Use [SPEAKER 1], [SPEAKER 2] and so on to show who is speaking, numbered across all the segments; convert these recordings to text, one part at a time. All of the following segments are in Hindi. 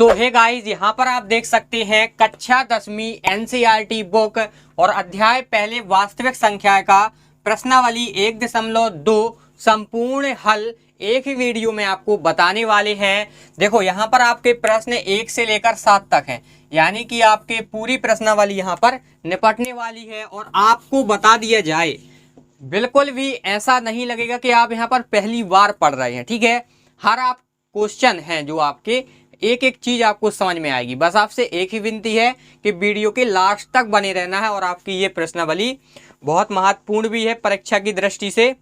[SPEAKER 1] सो हे गाइस, यहाँ पर आप देख सकते हैं कक्षा 10वीं एनसीईआरटी बुक और अध्याय पहले वास्तविक संख्या का प्रश्नावली 1.2 संपूर्ण हल एक ही वीडियो में आपको बताने वाले हैं। देखो यहाँ पर आपके प्रश्न 1 से लेकर 7 तक हैं, यानी कि आपके पूरी प्रश्नावली यहाँ पर निपटने वाली है। और आपको बता दिया जाए, बिल्कुल भी ऐसा नहीं लगेगा कि आप यहाँ पर पहली बार पढ़ रहे हैं। ठीक है, हर आप क्वेश्चन हैं जो आपके एक एक चीज आपको समझ में आएगी। बस आपसे एक ही विनती है कि वीडियो के लास्ट तक बने रहना है। और आपकी ये प्रश्नावली बहुत महत्वपूर्ण भी है परीक्षा की दृष्टि से,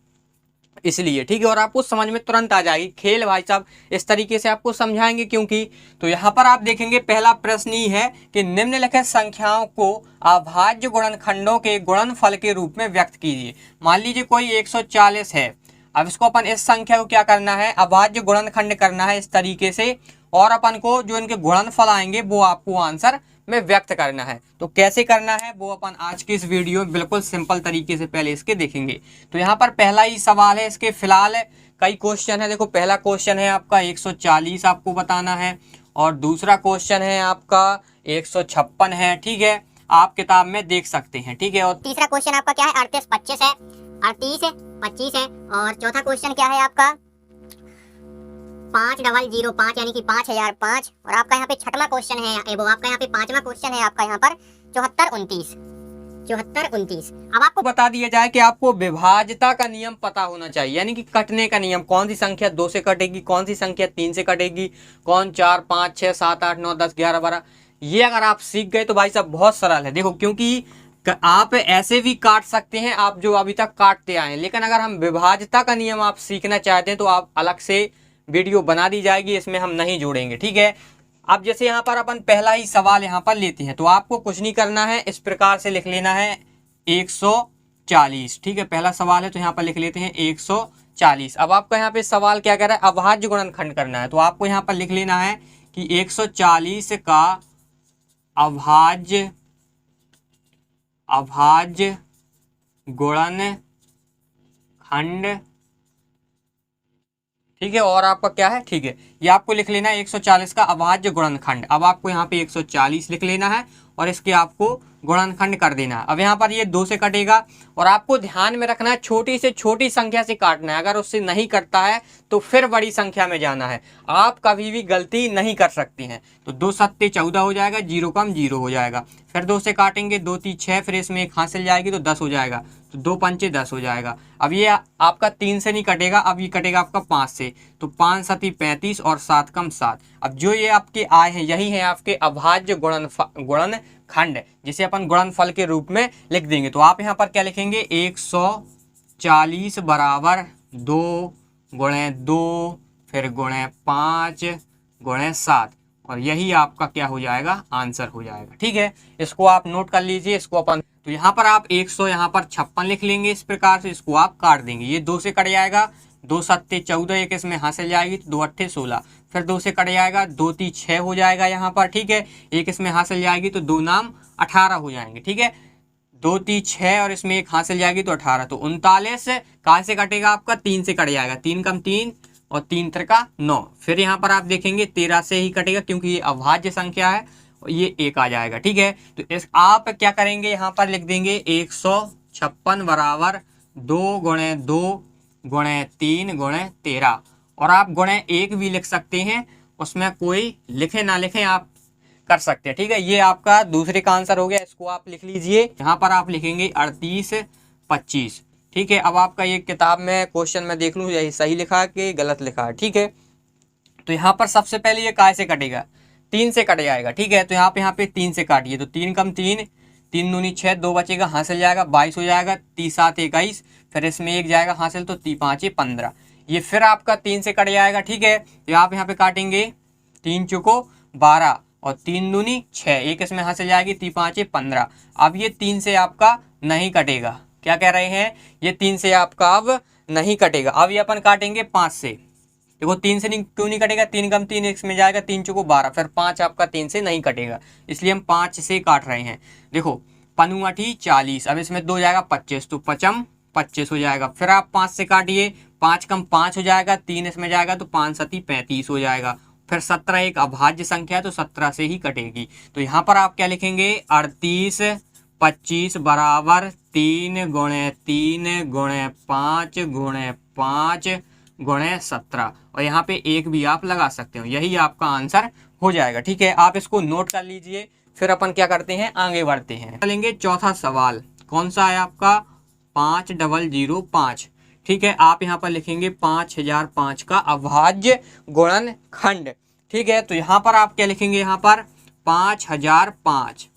[SPEAKER 1] इसलिए ठीक है। और आपको समझ में तुरंत आ जाएगी। खेल भाई साहब इस तरीके से आपको समझाएंगे क्योंकि तो यहाँ पर आप देखेंगे पहला प्रश्न ही है कि निम्नलिखित संख्याओं को अभाज्य गुणनखंडों के गुणनफल के रूप में व्यक्त कीजिए। मान लीजिए कोई 140 है। अब इसको अपन इस संख्या को क्या करना है, अभाज्य गुणनखंड करना है इस तरीके से, और अपन को जो इनके गुणनफल आएंगे वो आपको आंसर में व्यक्त करना है। तो कैसे करना है वो अपन आज की इस वीडियो में बिल्कुल सिंपल तरीके से पहले इसके देखेंगे। तो यहाँ पर पहला ही सवाल है, इसके फिलहाल कई क्वेश्चन है। देखो पहला क्वेश्चन है आपका 140 आपको बताना है, और दूसरा क्वेश्चन है आपका 156 है। ठीक है, आप किताब में देख सकते हैं। ठीक है, और
[SPEAKER 2] तीसरा क्वेश्चन आपका क्या है, 38 25 है, 38 है 25 है। और चौथा क्वेश्चन क्या है आपका 5005 यानी कि 5005। और आपका यहाँ पे छठवां क्वेश्चन है, वो आपका यहाँ पे पांचवा क्वेश्चन है आपका यहाँ पर 7429। अब
[SPEAKER 1] आपको बता दिया जाए कि आपको विभाज्यता का नियम पता होना चाहिए, यानी कि कटने का नियम। कौन सी संख्या 2 से कटेगी, कौन सी संख्या 3 से कटेगी, कौन 4 5 6 7 8 9 10 11 12। ये अगर आप सीख गए तो भाई साहब बहुत सरल है। देखो क्योंकि आप ऐसे भी काट सकते हैं आप जो अभी तक काटते आए हैं, लेकिन अगर हम विभाज्यता का नियम आप सीखना चाहते हैं तो आप अलग से वीडियो बना दी जाएगी, इसमें हम नहीं जोड़ेंगे। ठीक है, अब जैसे यहाँ पर अपन पहला ही सवाल यहाँ पर लेते हैं, तो आपको कुछ नहीं करना है, इस प्रकार से लिख लेना है 140। ठीक है, पहला सवाल है तो यहाँ पर लिख लेते हैं 140। अब आपका यहाँ पे सवाल क्या कह रहा है, अभाज्य गुणनखंड करना है। तो आपको यहाँ पर लिख लेना है कि 140 का अभाज्य गुणनखंड। ठीक है, और आपका क्या है, ठीक है, ये आपको लिख लेना है 140 का अभाज्य गुणनखंड। अब आपको यहाँ पे 140 लिख लेना है और इसके आपको गुणनखंड कर देना है। अब यहाँ पर ये 2 से कटेगा, और आपको ध्यान में रखना है छोटी से छोटी संख्या से काटना है। अगर उससे नहीं कटता है तो फिर बड़ी संख्या में जाना है। आप कभी भी गलती नहीं कर सकती हैं। तो 2 सत्ते 14 हो जाएगा, 0 कम 0 हो जाएगा। फिर 2 से काटेंगे, 2 3 6, फिर इसमें 1 हासिल जाएगी तो 10 हो जाएगा। तो 2 पंचे 10 हो जाएगा। अब ये आपका 3 से नहीं कटेगा, अब ये कटेगा आपका 5 से। तो 5 सती 35 और 7 कम 7। अब जो ये आपके आए हैं यही है आपके अभाज्य गुणनखंड, जिसे अपन गुणनफल के रूप में लिख देंगे। तो आप यहाँ पर क्या लिखेंगे, 140 बराबर 2 गुणे 2 फिर गुणे 5 गुणे 7, और यही आपका क्या हो जाएगा, आंसर हो जाएगा। ठीक है, इसको आप नोट कर लीजिए। इसको अपन तो यहाँ पर आप 100 यहाँ पर 56 लिख लेंगे इस प्रकार से। इसको आप काट देंगे, ये 2 से कट जाएगा, 2 सत्ते 14, एक इसमें हासिल जाएगी तो 2 अट्ठे 16। फिर 2 से कट जाएगा, 2 3 6 हो जाएगा यहाँ पर। ठीक है, एक इसमें हासिल जाएगी तो 2 नाम 18 हो जाएंगे। ठीक है, 2 3 6 और इसमें एक हासिल जाएगी तो 18। तो 39 कहाँ से कटेगा आपका, 3 से कट जाएगा, 3 कम 3 और 3 त्रिका 9। फिर यहाँ पर आप देखेंगे 13 से ही कटेगा क्योंकि ये अभाज्य संख्या है, और ये 1 आ जाएगा। ठीक है, तो इस आप क्या करेंगे, यहाँ पर लिख देंगे 156 बराबर 2 गुणे 2 गुणे 3 गुणे 13। और आप गुणे 1 भी लिख सकते हैं, उसमें कोई लिखे ना लिखे आप कर सकते हैं। ठीक है, ये आपका दूसरे का आंसर हो गया। इसको आप लिख लीजिए, यहाँ पर आप लिखेंगे 38 25। ठीक है, अब आपका ये किताब में क्वेश्चन में देख लूँ यही सही लिखा है कि गलत लिखा है। ठीक है, तो यहाँ पर सबसे पहले ये काय से कटेगा, 3 से कट जाएगा। ठीक है, तो यहाँ पे 3 से काटिए, तो 3 कम 3, 3 दूनी 6, 2 बचेगा, हासिल जाएगा 22 हो जाएगा, 30 7 21, फिर इसमें 1 जाएगा हासिल तो 3 5 15। ये फिर आपका 3 से कट जाएगा। ठीक है, तो आप यहाँ पे काटेंगे 3 चौको 12 और 3 दूनी 6, एक इसमें हासिल जाएगी, 3 5 15। अब ये 3 से आपका नहीं कटेगा, क्या कह रहे हैं, ये 3 से आपका अब नहीं कटेगा। अब ये अपन काटेंगे 5 से। देखो 3 से क्यों नहीं कटेगा, 3 कम 3 इसमें जाएगा, 3 चौको 12, फिर 5 आपका 3 से नहीं कटेगा, इसलिए हम 5 से काट रहे हैं। देखो 5 8 40, अब इसमें 2 जाएगा 25, तो 55 25 हो जाएगा। फिर आप 5 से काटिए, 5 कम 5 हो जाएगा, 3 इसमें जाएगा तो 5 सती 35 हो जाएगा। फिर 17 एक अभाज्य संख्या है तो 17 से ही कटेगी। तो यहाँ पर आप क्या लिखेंगे 38 25 बराबर 3 गुणे 3 गुणे 5 गुणे 5 गुणे 17 और यहाँ पे एक भी आप लगा सकते हो, यही आपका आंसर हो जाएगा। ठीक है, आप इसको नोट कर लीजिए। फिर अपन क्या करते हैं, आगे बढ़ते हैं। चलेंगे चौथा सवाल, कौन सा है आपका 5005। ठीक है, आप यहाँ पर लिखेंगे 5005 का अभाज्य गुणनखंड। ठीक है, तो यहाँ पर आप क्या लिखेंगे, यहाँ पर 5005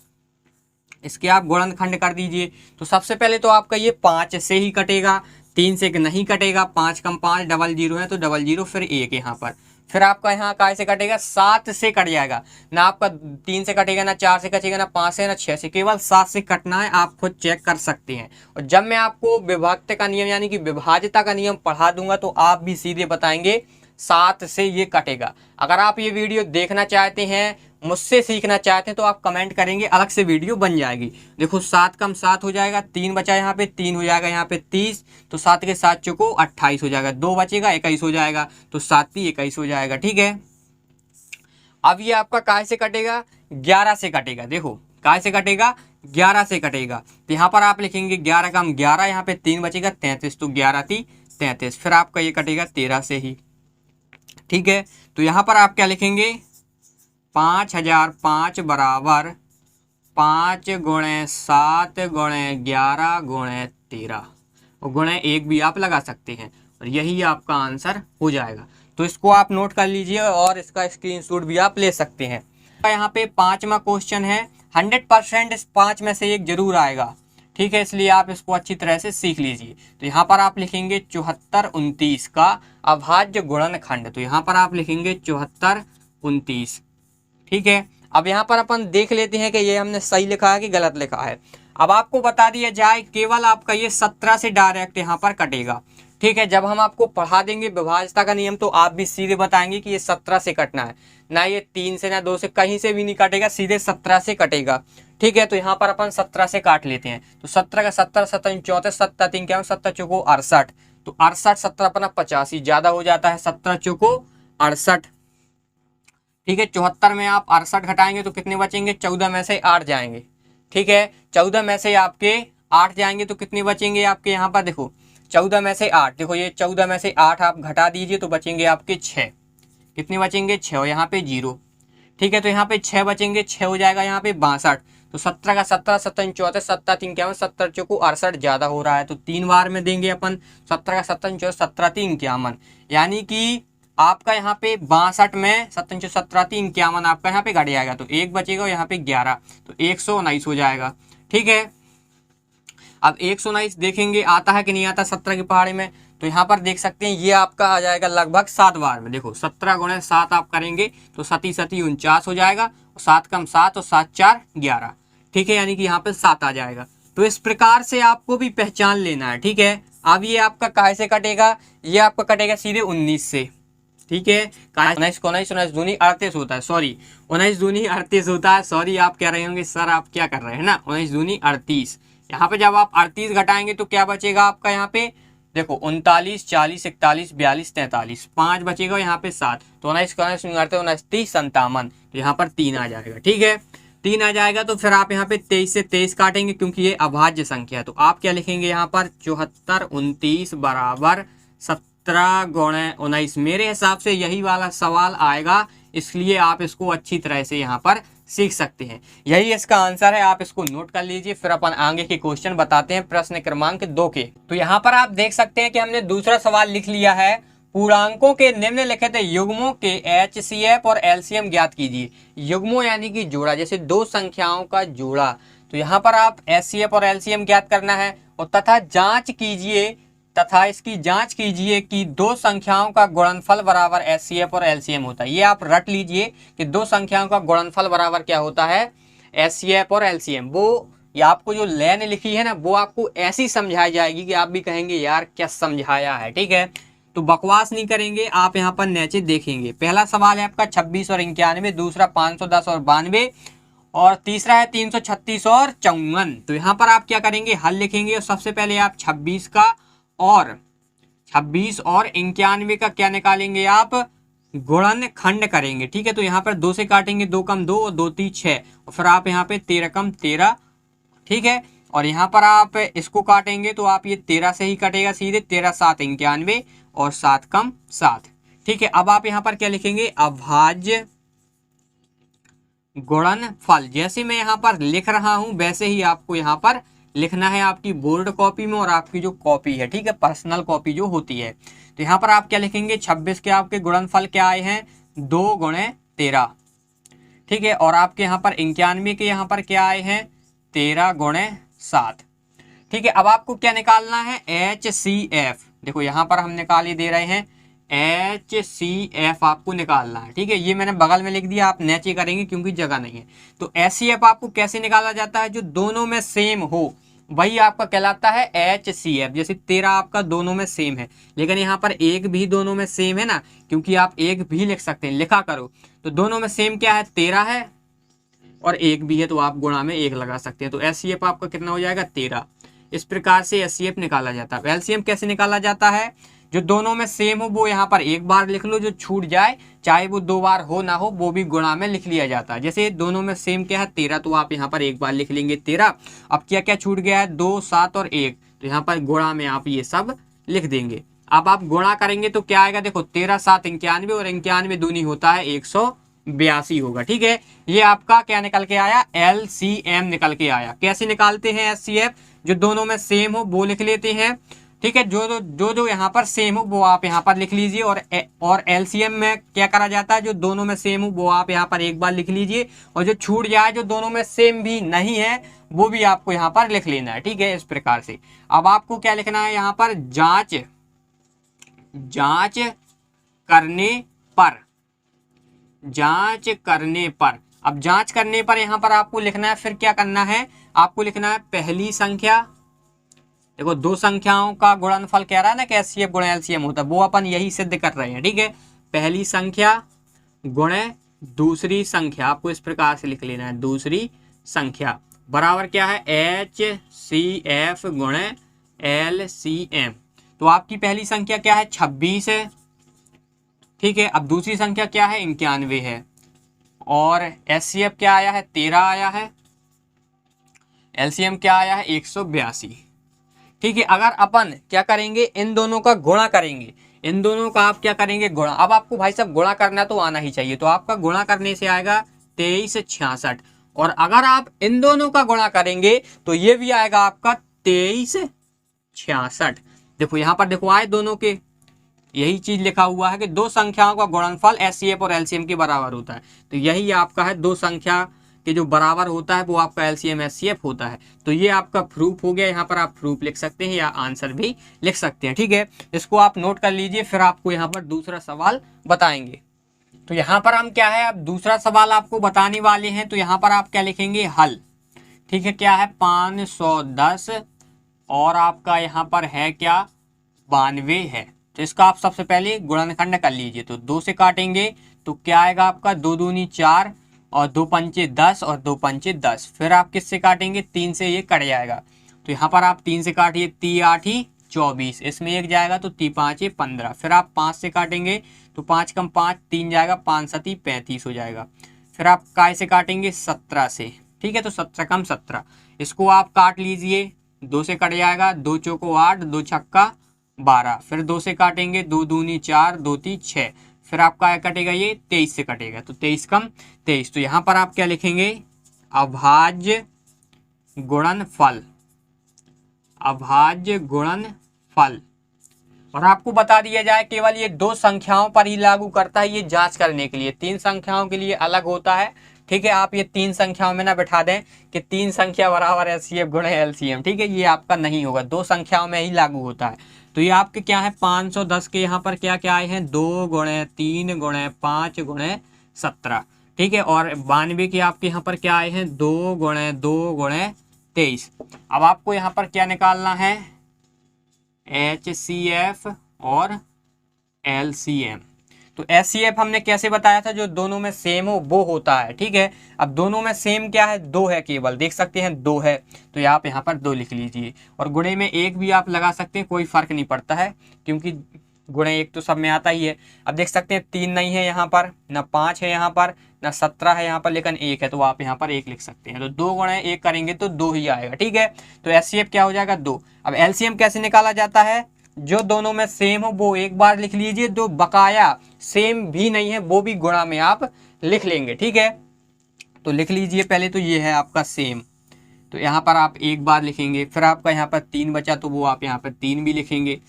[SPEAKER 1] इसके आप गुणनखंड कर दीजिए। तो सबसे पहले तो आपका ये 5 से ही कटेगा, 3 से नहीं कटेगा। 5 कम 5 डबल 0 है तो डबल 0 फिर 1 यहाँ पर। फिर आपका यहाँ काय से कटेगा, 7 से कट जाएगा। ना आपका 3 से कटेगा, ना 4 से कटेगा, ना 5 से, ना 6 से, केवल 7 से कटना है। आप खुद चेक कर सकते हैं। और जब मैं आपको विभक्त का नियम यानी कि विभाज्यता का नियम पढ़ा दूंगा तो आप भी सीधे बताएंगे 7 से ये कटेगा। अगर आप ये वीडियो देखना चाहते हैं, मुझसे सीखना चाहते हैं, तो आप कमेंट करेंगे, अलग से वीडियो बन जाएगी। देखो 7 कम 7 हो जाएगा, 3 बचा यहाँ पे, 3 हो जाएगा यहाँ पे 30, तो 7 के 7 चौको 28 हो जाएगा, 2 बचेगा 21 हो जाएगा, तो 7 भी 21 हो जाएगा। ठीक है, अब ये आपका काय से कटेगा, 11 से कटेगा। देखो काय से कटेगा, 11 से कटेगा। तो यहाँ पर आप लिखेंगे 11 कम 11, यहाँ पे 3 बचेगा 33, तो 11 थी 33। फिर आपका ये कटेगा 13 से ही। ठीक है, तो यहाँ पर आप क्या लिखेंगे, 5005 बराबर 5 गुणे 7 गुणे 11 गुणे 13 और गुणे 1 भी आप लगा सकते हैं और यही आपका आंसर हो जाएगा। तो इसको आप नोट कर लीजिए और इसका स्क्रीनशॉट भी आप ले सकते हैं। यहाँ पे 5वां क्वेश्चन है, 100% इस 5 में से एक जरूर आएगा। ठीक है, इसलिए आप इसको अच्छी तरह से सीख लीजिए। तो यहाँ पर आप लिखेंगे 74 29 का अभाज्य गुणनखंड। तो यहाँ पर आप लिखेंगे 74 29। ठीक है, अब यहाँ पर अपन देख लेते हैं कि ये हमने सही लिखा है कि गलत लिखा है। अब आपको बता दिया जाए, केवल आपका ये 17 से डायरेक्ट यहाँ पर कटेगा। ठीक है, जब हम आपको पढ़ा देंगे विभाज्यता का नियम तो आप भी सीधे बताएंगे कि ये 17 से कटना है, ना ये 3 से ना 2 से, कहीं से भी नहीं कटेगा, सीधे 17 से कटेगा। ठीक है, तो यहाँ पर अपन 17 से काट लेते हैं। तो 17 का 17 17 34, 7 3 क्या 7 चौको 68, तो 68 17 अपना 85 ज्यादा हो जाता है, 17 चौको 68। ठीक है, 74 में आप 68 घटाएंगे तो कितने बचेंगे, 14 में से 8 जाएंगे। ठीक है, 14 में से आपके 8 जाएंगे तो कितने बचेंगे आपके, यहाँ पर देखो 14 में से 8, देखो ये 14 में से 8 आप घटा दीजिए तो बचेंगे आपके 6। कितने बचेंगे, 6 और यहाँ पे 0। ठीक है, तो यहाँ पे 6 बचेंगे, 6 हो जाएगा यहाँ पे 62। तो 17 का 17 17 34, 7 3 क्या 70 चौको 68 ज्यादा हो रहा है, तो 3 बार में देंगे अपन। 17 का 17 34, 17 3 51, यानी कि आपका यहाँ पे 62 में 17 17 3 51 आपका यहाँ पे घट जाएगा, तो 1 बचेगा और यहाँ पे 11, तो 119 हो जाएगा। ठीक है, अब 119 देखेंगे आता है कि नहीं आता 17 की पहाड़ी में, तो यहाँ पर देख सकते हैं ये आपका आ जाएगा लगभग 7 बार में। देखो 17 गुणे 7 आप करेंगे तो 7 7 49 हो जाएगा, 7 कम 7 और 7 4 11। ठीक है, यानी कि यहाँ पे 7 आ जाएगा। तो इस प्रकार से आपको भी पहचान लेना है। ठीक है, अब ये आपका काहे से कटेगा, ये आपका कटेगा सीधे 19 से। ठीक है, 19 को 19 दूनी 38 होता है, सॉरी 19 दूनी 38 होता है। सॉरी आप कह रहे होंगे सर आप क्या कर रहे हैं ना, 19 दूनी 38। यहाँ पे जब आप 38 घटाएंगे तो क्या बचेगा आपका, यहाँ पे देखो 39 40 41 42 43, 5 बचेगा यहाँ पे 7, तो 19 को 19 29 30 57, तो यहाँ पर 3 आ जाएगा। ठीक है, 3 आ जाएगा। तो फिर आप यहाँ पे 23 से 23 काटेंगे क्योंकि ये अभाज्य संख्या है, तो आप क्या लिखेंगे यहाँ पर 74 29 बराबर 17 गुणे 19। मेरे हिसाब से यही वाला सवाल आएगा, इसलिए आप इसको अच्छी तरह से यहाँ पर सीख सकते हैं। यही इसका आंसर है, आप इसको नोट कर लीजिए। फिर अपन आगे के क्वेश्चन बताते हैं प्रश्न क्रमांक 2 के। तो यहाँ पर आप देख सकते हैं कि हमने दूसरा सवाल लिख लिया है, पूर्णांकों के निम्नलिखित युग्मों के HCF और LCM ज्ञात कीजिए। युग्मों यानी कि जोड़ा, जैसे दो संख्याओं का जोड़ा, तो यहाँ पर आप HCF और LCM ज्ञात करना है और तथा इसकी जांच कीजिए कि दो संख्याओं का गुणनफल बराबर HCF और LCM होता है। ये आप रट लीजिए कि दो संख्याओं का गुणनफल बराबर क्या होता है, HCF और LCM। वो या आपको जो लाइन लिखी है ना वो आपको ऐसी समझाई जाएगी कि आप भी कहेंगे यार क्या समझाया है। ठीक है, तो बकवास नहीं करेंगे, आप यहाँ पर नीचे देखेंगे। पहला सवाल है आपका 26 और 91, दूसरा 510 और 92, और तीसरा है 336 और 54। तो यहाँ पर आप क्या करेंगे, हल लिखेंगे और सबसे पहले आप 26 और 91 का क्या निकालेंगे, आप गुणनखंड करेंगे। ठीक है, तो यहाँ पर 2 से काटेंगे, 2 कम 2 और 2 3 6, और फिर आप यहाँ पे 13 कम 13। ठीक है, और यहाँ पर आप इसको काटेंगे तो आप ये 13 से ही कटेगा सीधे, 13 7 91 और 7 कम 7। ठीक है, अब आप यहाँ पर क्या लिखेंगे, अभाज्य गुणनफल। जैसे मैं यहाँ पर लिख रहा हूं वैसे ही आपको यहाँ पर लिखना है आपकी बोर्ड कॉपी में और आपकी जो कॉपी है, ठीक है, पर्सनल कॉपी जो होती है। तो यहाँ पर आप क्या लिखेंगे, 26 के आपके गुणनफल क्या आए हैं, 2 गुणे 13। ठीक है, और आपके यहाँ पर 91 के यहाँ पर क्या आए हैं, 13 गुणे 7। ठीक है, अब आपको क्या निकालना है, HCF। देखो यहाँ पर हम निकाल ही दे रहे हैं, HCF आपको निकालना है। ठीक है, ये मैंने बगल में लिख दिया, आप नीचे करेंगे क्योंकि जगह नहीं है। तो HCF आपको कैसे निकाला जाता है, जो दोनों में सेम हो वही आपका कहलाता है HCF। जैसे 13 आपका दोनों में सेम है, लेकिन यहाँ पर एक भी दोनों में सेम है ना, क्योंकि आप एक भी लिख सकते हैं, लिखा करो। तो दोनों में सेम क्या है, 13 है और एक भी है, तो आप गुणा में 1 लगा सकते हैं। तो HCF आपका कितना हो जाएगा, 13। इस प्रकार से HCF निकाला जाता है। LCM कैसे निकाला जाता है, जो दोनों में सेम हो वो यहाँ पर एक बार लिख लो, जो छूट जाए चाहे वो 2 बार हो ना हो वो भी गुणा में लिख लिया जाता है। जैसे दोनों में सेम क्या है, 13, तो आप यहाँ पर एक बार लिख लेंगे 13। अब क्या क्या छूट गया है, 2 7 और 1, तो यहाँ पर गुणा में आप ये सब लिख देंगे। अब आप गुणा करेंगे तो क्या आएगा, देखो 13 7 91 और 91 दूनी होता है 182 होगा। ठीक है, ये आपका क्या निकल के आया, LCM निकल के आया। कैसे निकालते हैं HCF, जो दोनों में सेम हो वो लिख लेते हैं। ठीक है, जो यहाँ पर सेम हो वो आप यहाँ पर लिख लीजिए, और LCM में क्या करा जाता है, जो दोनों में सेम हो वो आप यहाँ पर एक बार लिख लीजिए, और जो छूट जाए जो दोनों में सेम भी नहीं है वो भी आपको यहाँ पर लिख लेना है। ठीक है, इस प्रकार से। अब आपको क्या लिखना है, यहाँ पर जांच करने पर, जांच करने पर। अब जांच करने पर यहाँ पर आपको लिखना है, फिर क्या करना है, आपको लिखना है पहली संख्या। देखो 2 संख्याओं का गुणनफल कह रहा है ना कि HCF गुणे LCM होता है, वो अपन यही सिद्ध कर रहे हैं। ठीक है, पहली संख्या गुणे दूसरी संख्या, आपको इस प्रकार से लिख लेना है, दूसरी संख्या बराबर क्या है, HCF गुणे LCM। तो आपकी पहली संख्या क्या है, 26 है। ठीक है, अब दूसरी संख्या क्या है, 91 है, और HCF क्या आया है, 13 आया है, LCM क्या आया है, 182। ठीक है, अगर अपन क्या करेंगे, इन दोनों का गुणा करेंगे, इन दोनों का आप क्या करेंगे, गुणा। अब आपको भाई साहब गुणा करना तो आना ही चाहिए, तो आपका गुणा करने से आएगा 2366, और अगर आप इन दोनों का गुणा करेंगे तो ये भी आएगा आपका 2366। देखो यहाँ पर देखो आए दोनों के, यही चीज लिखा हुआ है कि 2 संख्याओं का गुणनफल HCF और LCM के बराबर होता है। तो यही आपका है, 2 संख्या के जो बराबर होता है वो आपका LCM HCF होता है। तो ये आपका प्रूफ हो गया, यहाँ पर आप प्रूफ लिख सकते हैं या आंसर भी लिख सकते हैं। ठीक है, इसको आप नोट कर लीजिए, फिर आपको यहाँ पर दूसरा सवाल बताएंगे। तो यहाँ पर हम क्या है, अब दूसरा सवाल आपको बताने वाले हैं। तो यहाँ पर आप क्या लिखेंगे, हल। ठीक है, क्या है, 510 और आपका यहाँ पर है क्या, 92 है। तो इसका आप सबसे पहले गुणनखंड कर लीजिए। तो 2 से काटेंगे तो क्या आएगा आपका, 2 दूनी 4 और 2 पंचे 10 और 2 पंचे 10। फिर आप किससे काटेंगे, 3 से ये कट जाएगा। तो यहाँ पर आप 3 से काटिए, 3 8 ही 24, इसमें 1 जाएगा तो 3 5 15। फिर आप 5 से काटेंगे तो 5 कम 5 3 जाएगा, 5 7 35 हो जाएगा। फिर आप काय से काटेंगे, 17 से। ठीक है, तो 17 कम 17, इसको आप काट लीजिए, 2 से कट जाएगा, 2 चौको 8, 2 छक्का 12। फिर 2 से काटेंगे, 2 दूनी 4, 2 3 6। फिर आपका कटेगा, ये 23 से कटेगा, तो 23 कम 23। तो यहाँ पर आप क्या लिखेंगे, अभाज्य गुणनफल, अभाज्य गुणनफल। और आपको बता दिया जाए, केवल ये 2 संख्याओं पर ही लागू करता है, ये जांच करने के लिए। 3 संख्याओं के लिए अलग होता है। ठीक है, आप ये 3 संख्याओं में ना बैठा दें कि 3 संख्या बराबर HCF गुणे LCM। ठीक है, ये आपका नहीं होगा, 2 संख्याओं में ही लागू होता है। तो ये आपके क्या है, 510 के यहाँ पर क्या क्या आए हैं, 2 गुणे 3 गुणे 5 गुणे 17। ठीक है, और 92 के आपके यहाँ पर क्या आए हैं, 2 गुणे 2 गुणे 23। अब आपको यहाँ पर क्या निकालना है, HCF और LCM। तो HCF हमने कैसे बताया था, जो दोनों में सेम हो वो होता है। ठीक है, अब दोनों में सेम क्या है, 2 है, केवल देख सकते हैं 2 है, तो आप यहाँ पर 2 लिख लीजिए। और गुणे में 1 भी आप लगा सकते हैं, कोई फर्क नहीं पड़ता है, क्योंकि गुणे 1 तो सब में आता ही है। अब देख सकते हैं 3 नहीं है यहाँ पर, ना 5 है यहाँ पर, ना 17 है यहाँ पर, लेकिन 1 है, तो आप यहाँ पर 1 लिख सकते हैं। तो 2 गुणे 1 करेंगे तो 2 ही आएगा। ठीक है, तो एचसीएफ क्या हो जाएगा 2। अब एलसीएम कैसे निकाला जाता है, जो दोनों में सेम हो वो एक बार लिख लीजिए, जो बकाया सेम भी नहीं है वो भी गुणा में आप लिख लेंगे। ठीक है, तो लिख लीजिए पहले तो ये है आपका सेम, तो यहाँ पर आप एक बार लिखेंगे। फिर आपका यहाँ पर 3 बचा तो वो आप यहाँ पर 3 भी लिखेंगे।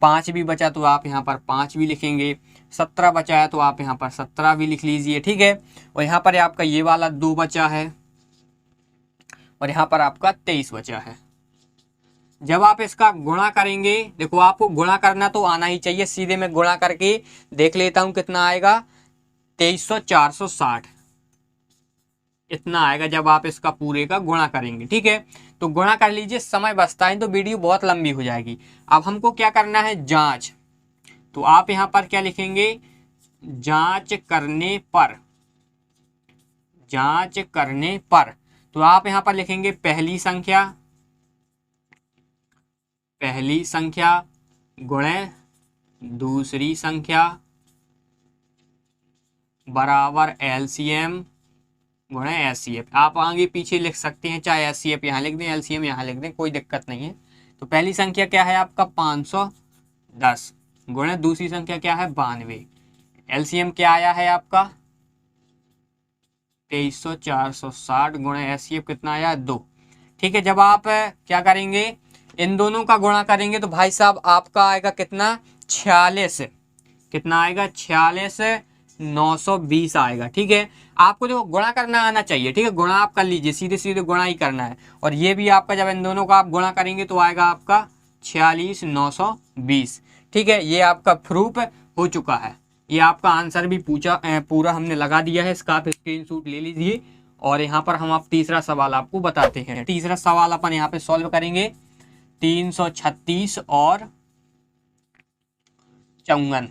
[SPEAKER 1] 5 भी बचा तो आप यहाँ पर 5 भी लिखेंगे। 17 बचा है तो आप यहाँ पर 17 भी लिख लीजिए। ठीक है, और यहाँ पर आपका ये वाला 2 बचा है और यहाँ पर आपका 23 बचा है। जब आप इसका गुणा करेंगे, देखो आपको गुणा करना तो आना ही चाहिए, सीधे मैं गुणा करके देख लेता हूँ कितना आएगा। 2300 460 इतना आएगा जब आप इसका पूरे का गुणा करेंगे। ठीक है, तो गुणा कर लीजिए, समय बचता है तो वीडियो बहुत लंबी हो जाएगी। अब हमको क्या करना है, जांच, तो आप यहाँ पर क्या लिखेंगे, जांच करने पर, जांच करने पर, तो आप यहाँ पर लिखेंगे पहली संख्या, पहली संख्या गुणे दूसरी संख्या बराबर एलसीएम गुणे एचसीएफ। आप आगे पीछे लिख सकते हैं, चाहे एचसीएफ यहाँ लिख दें, एलसीएम यहाँ लिख दें, कोई दिक्कत नहीं है। तो पहली संख्या क्या है आपका 510 गुणे दूसरी संख्या क्या है 92। एलसीएम क्या आया है आपका 2300 460 गुणे एचसीएफ कितना आया 2। ठीक है, जब आप क्या करेंगे, इन दोनों का गुणा करेंगे तो भाई साहब आपका आएगा कितना 46, कितना आएगा 46 920 आएगा। ठीक है, आपको जो गुणा करना आना चाहिए। ठीक है, गुणा आप कर लीजिए, सीधे सीधे गुणा ही करना है। और ये भी आपका जब इन दोनों का आप गुणा करेंगे तो आएगा आपका 46 920। ठीक है, ये आपका प्रूफ हो चुका है। ये आपका आंसर भी पूरा हमने लगा दिया है, इसका आप स्क्रीनशॉट ले लीजिए। और यहाँ पर हम आप तीसरा सवाल आपको बताते हैं। तीसरा सवाल अपन यहाँ पे सॉल्व करेंगे, 336 और 54।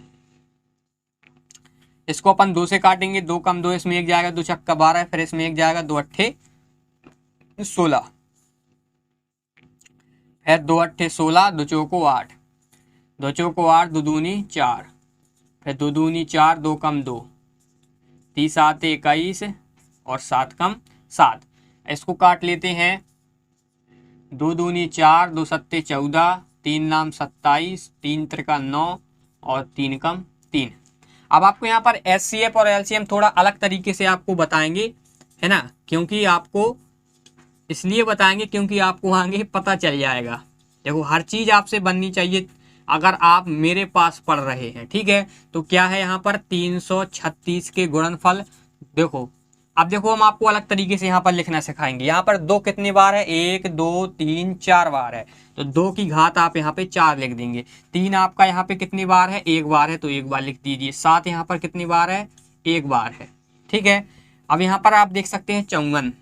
[SPEAKER 1] इसको अपन 2 से काटेंगे, 2 कम 2 इसमें 1 जाएगा, 2 छक्का 12, फिर इसमें 1 जाएगा, 2 अट्ठे 16, फिर 2 अट्ठे 16, 2 चौको 8, 2 चौको 8, 2 दूनी 4, फिर 2 दूनी 4, 2 कम 2, 3 7 21 और 7 कम 7। इसको काट लेते हैं, 2 दूनी 4, 2 सत्ते 14, 3 नाम 27, 3 त्रिका 9 और 3 कम 3। अब आपको यहाँ पर एचसीएफ और एलसीएम थोड़ा अलग तरीके से आपको बताएंगे, है ना, क्योंकि आपको इसलिए बताएंगे क्योंकि आपको आगे पता चल जाएगा। देखो हर चीज़ आपसे बननी चाहिए अगर आप मेरे पास पढ़ रहे हैं। ठीक है, तो क्या है यहाँ पर 336 के गुणनफल। देखो अब देखो हम आपको अलग तरीके से यहाँ पर लिखना सिखाएंगे। यहाँ पर 2 कितनी बार है, 1 2 3 4 बार है, तो 2 की घात आप यहाँ पे 4 लिख देंगे। 3 आपका यहाँ पे कितनी बार है, 1 बार है, तो 1 बार लिख दीजिए। 7 यहाँ पर कितनी बार है, 1 बार है। ठीक है, अब यहाँ पर आप देख सकते हैं 54।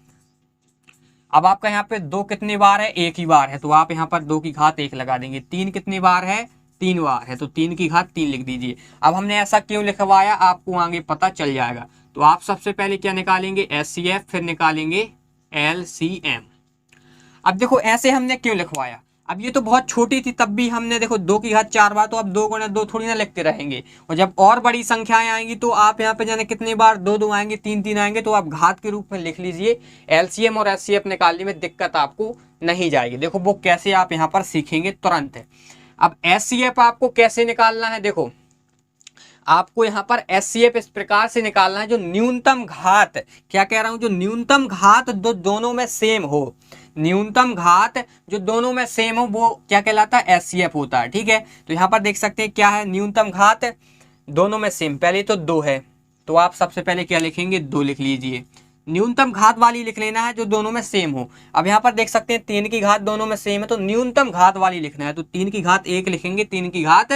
[SPEAKER 1] अब आपका यहाँ पे 2 कितनी बार है, 1 ही बार है, तो आप यहाँ पर 2 की घात 1 लगा देंगे। 3 कितनी बार है, 3 बार है, तो 3 की घात 3 लिख दीजिए। अब हमने ऐसा क्यों लिखवाया आपको आगे पता चल जाएगा। तो आप सबसे पहले क्या निकालेंगे, एचसीएफ, फिर निकालेंगे एलसीएम। अब देखो ऐसे हमने क्यों लिखवाया, अब ये तो बहुत छोटी थी तब भी हमने देखो 2 की घात 4 बार, तो अब 2 गुणा 2 थोड़ी ना लिखते रहेंगे। और जब और बड़ी संख्याएं आएंगी तो आप यहाँ पे जाने कितनी बार 2 2 आएंगे, 3 3 आएंगे, तो आप घात के रूप में लिख लीजिए। एलसीएम और एचसीएफ निकालने में दिक्कत आपको नहीं जाएगी। देखो वो कैसे आप यहाँ पर सीखेंगे तुरंत। अब एचसीएफ आपको कैसे निकालना है, देखो आपको यहाँ पर एचसीएफ इस प्रकार से निकालना है, जो न्यूनतम घात, क्या कह रहा हूँ, जो न्यूनतम घात दोनों में सेम हो, न्यूनतम घात जो दोनों में सेम हो वो क्या कहलाता है, एचसीएफ होता है। ठीक है, तो यहाँ पर देख सकते हैं क्या है, न्यूनतम घात दोनों में सेम। पहले तो 2 है, तो आप सबसे पहले क्या लिखेंगे, 2 लिख लीजिए। न्यूनतम घात वाली लिख लेना है जो दोनों में सेम हो। अब यहाँ पर देख सकते हैं 3 की घात दोनों में सेम है, तो न्यूनतम घात वाली लिखना है, तो 3 की घात 1 लिखेंगे, 3 की घात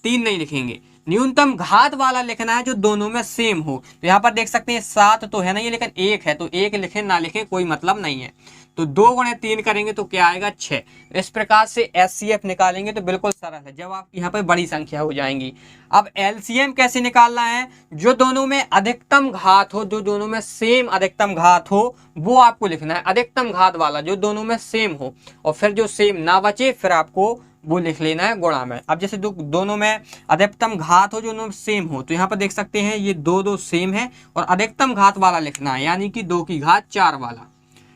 [SPEAKER 1] 3 नहीं लिखेंगे। न्यूनतम घात वाला लिखना है जो दोनों में सेम हो। तो यहाँ पर देख सकते हैं 7 तो है नहीं, लेकिन 1 है, तो 1 लिखे ना लिखे कोई मतलब नहीं है। तो 2 गुणे 3 करेंगे तो क्या आएगा, 6। इस प्रकार से एचसीएफ निकालेंगे तो बिल्कुल सरल है, जब आप यहाँ पर बड़ी संख्या हो जाएंगी। अब एलसीएम कैसे निकालना है, जो दोनों में अधिकतम घात हो, जो दोनों में सेम अधिकतम घात हो वो आपको लिखना है, अधिकतम घात वाला जो दोनों में सेम हो, और फिर जो सेम ना बचे फिर आपको वो लिख लेना है गुणा में। अब जैसे दोनों में अधिकतम घात हो, जो दोनों सेम हो, तो यहाँ पर देख सकते हैं ये दो दो सेम है और अधिकतम घात वाला लिखना है, यानी कि 2 की घात 4 वाला।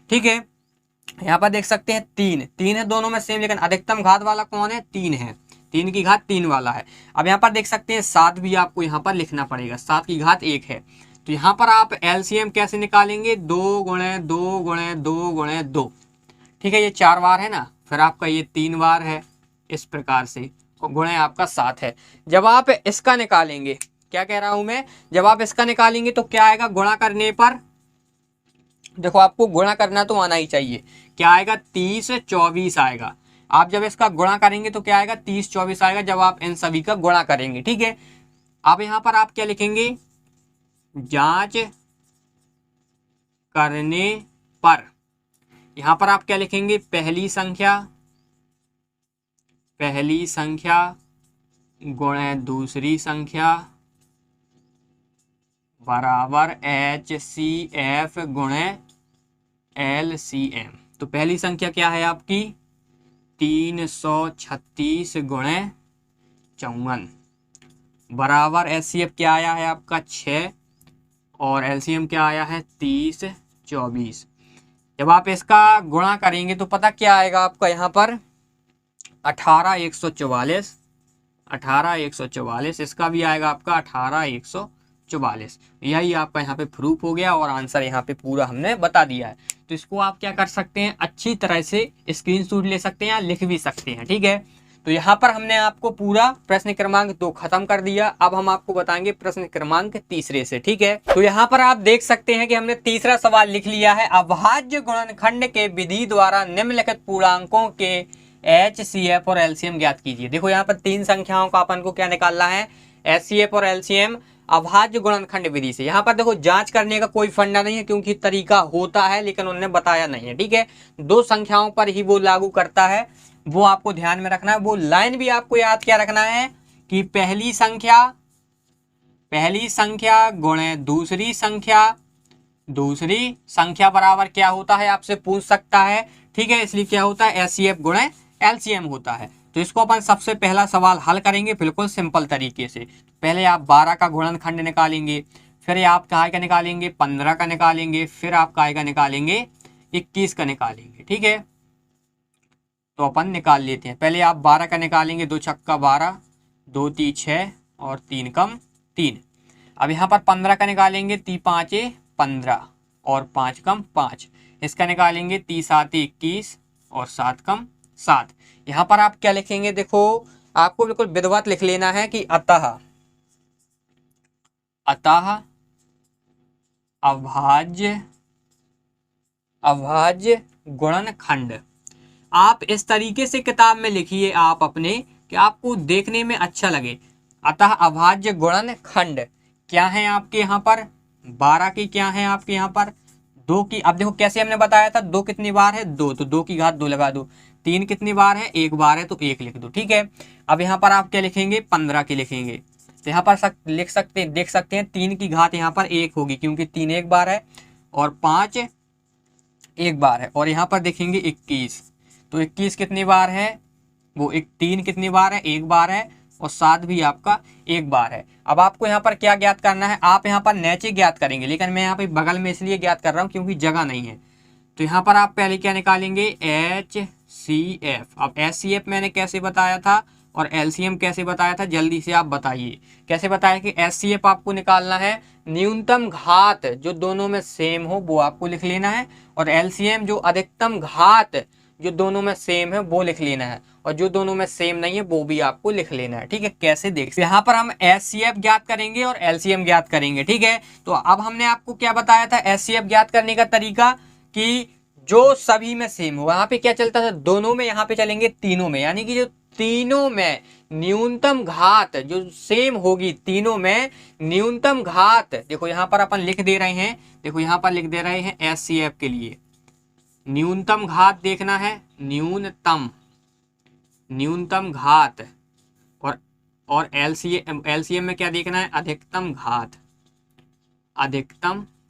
[SPEAKER 1] ठीक है, यहाँ पर देख सकते हैं 3 है दोनों में सेम, लेकिन अधिकतम घात वाला कौन है, 3 है, 3 की घात 3 वाला है। अब यहाँ पर देख सकते हैं 7 भी आपको यहाँ पर लिखना पड़ेगा, 7 की घात 1 है। तो यहाँ पर आप एलसीएम कैसे निकालेंगे, 2 गुणे 2 गुणे 2 गुणे 2। ठीक है, ये 4 बार है ना, फिर आपका ये 3 बार है इस प्रकार से, और गुणे आपका 7 है। जब आप इसका निकालेंगे, क्या कह रहा हूं मैं, जब आप इसका निकालेंगे तो क्या आएगा, गुणा करने पर देखो आपको गुणा करना तो आना ही चाहिए, क्या आएगा 30 24 आएगा। आप जब इसका गुणा करेंगे तो क्या आएगा 30 24 आएगा, जब आप इन सभी का गुणा करेंगे। ठीक है, अब यहाँ पर आप क्या लिखेंगे, जांच करने पर, यहाँ पर आप क्या लिखेंगे, पहली संख्या गुणे दूसरी संख्या बराबर HCF गुणे LCM। तो पहली संख्या क्या है आपकी 336 गुणे 54 बराबर HCF क्या आया है आपका 6 और LCM क्या आया है 30 24। जब आप इसका गुणा करेंगे तो पता क्या आएगा आपका, यहाँ पर 18 144, इसका भी आएगा आपका 18 144। यही आपका यहाँ पे प्रूफ हो गया और आंसर यहाँ पे पूरा हमने बता दिया है। तो इसको आप क्या कर सकते हैं, अच्छी तरह से स्क्रीनशॉट ले सकते हैं या लिख भी सकते हैं। ठीक है, तो यहाँ पर हमने आपको पूरा प्रश्न क्रमांक 2 खत्म कर दिया। अब हम आपको बताएंगे प्रश्न क्रमांक 3 से। ठीक है, तो यहाँ पर आप देख सकते हैं कि हमने तीसरा सवाल लिख लिया है, अभाज्य गुणनखंड के विधि द्वारा निम्नलिखित पूर्णांकों के HCF और LCM ज्ञात कीजिए। देखो यहाँ पर 3 संख्याओं का अपन को क्या निकालना है, HCF और LCM अभाज्य गुणनखंड विधि से। यहाँ पर देखो जांच करने का कोई फंडा नहीं है, क्योंकि तरीका होता है लेकिन उन्होंने बताया नहीं है। ठीक है, 2 संख्याओं पर ही वो लागू करता है, वो आपको ध्यान में रखना है। वो लाइन भी आपको याद क्या रखना है कि पहली संख्या गुणे दूसरी संख्या बराबर क्या होता है, आपसे पूछ सकता है। ठीक है, इसलिए क्या होता है HCF गुणे LCM होता है। तो इसको अपन सबसे पहला सवाल हल करेंगे बिल्कुल सिंपल तरीके से। पहले आप 12 का गुणनखंड निकालेंगे, फिर आप काय का निकालेंगे, 15 का निकालेंगे, फिर आप काय का निकालेंगे, 21 का निकालेंगे। ठीक है, तो अपन निकाल लेते हैं। पहले आप 12 का निकालेंगे, 2 छक्का 12, 2 ती 6 और 3 कम 3। अब यहाँ पर 15 का निकालेंगे, 3 5 15 और 5 कम 5। इसका निकालेंगे 3 7 21 और 7 कम 7। यहाँ पर आप क्या लिखेंगे, देखो आपको बिल्कुल विधिवत लिख लेना है कि अतः अभाज्य गुणनखंड। आप इस तरीके से किताब में लिखिए आप अपने, कि आपको देखने में अच्छा लगे। अतः अभाज्य गुणनखंड क्या है आपके यहाँ पर, 12 की क्या है आपके यहाँ पर 2 की। अब देखो कैसे हमने बताया था, 2 कितनी बार है 2, तो 2 की घात 2 लगा दो। 3 कितनी बार है 1 बार है, तो 1 लिख दो। ठीक है, अब यहाँ पर आप क्या लिखेंगे, 15 की लिखेंगे। तो यहाँ पर देख सकते हैं 3 की घात यहाँ पर 1 होगी, क्योंकि 3 1 बार है और 5 1 बार है। और यहाँ पर देखेंगे 21, तो 21 कितनी बार है, वो 3 कितनी बार है 1 बार है, और 7 भी आपका 1 बार है। अब आपको यहाँ पर क्या ज्ञात करना है, आप यहाँ पर नीचे ज्ञात करेंगे, लेकिन मैं यहाँ पे बगल में इसलिए ज्ञात कर रहा हूँ क्योंकि जगह नहीं है। तो यहाँ पर आप पहले क्या निकालेंगे, HCF। अब HCF मैंने कैसे बताया था और LCM कैसे बताया था, जल्दी से आप बताइए कैसे बताया। कि HCF आपको निकालना है न्यूनतम घात जो दोनों में सेम हो वो आपको लिख लेना है, और LCM जो अधिकतम घात जो दोनों में सेम है वो लिख लेना है, और जो दोनों में सेम नहीं है वो भी आपको लिख लेना है। ठीक है, कैसे देख, यहाँ पर हम HCF ज्ञात करेंगे और LCM ज्ञात करेंगे। ठीक है, तो अब हमने आपको क्या बताया था HCF ज्ञात करने का तरीका, कि जो सभी में सेम हो। यहाँ पे क्या चलता था, दोनों में, यहाँ पे चलेंगे तीनों में, यानी कि जो तीनों में न्यूनतम घात जो सेम होगी, तीनों में न्यूनतम घात। देखो यहाँ पर अपन लिख दे रहे हैं, देखो यहाँ पर लिख दे रहे हैं HCF के लिए न्यूनतम घात देखना है, न्यूनतम घात, और LCM में क्या देखना है, अधिकतम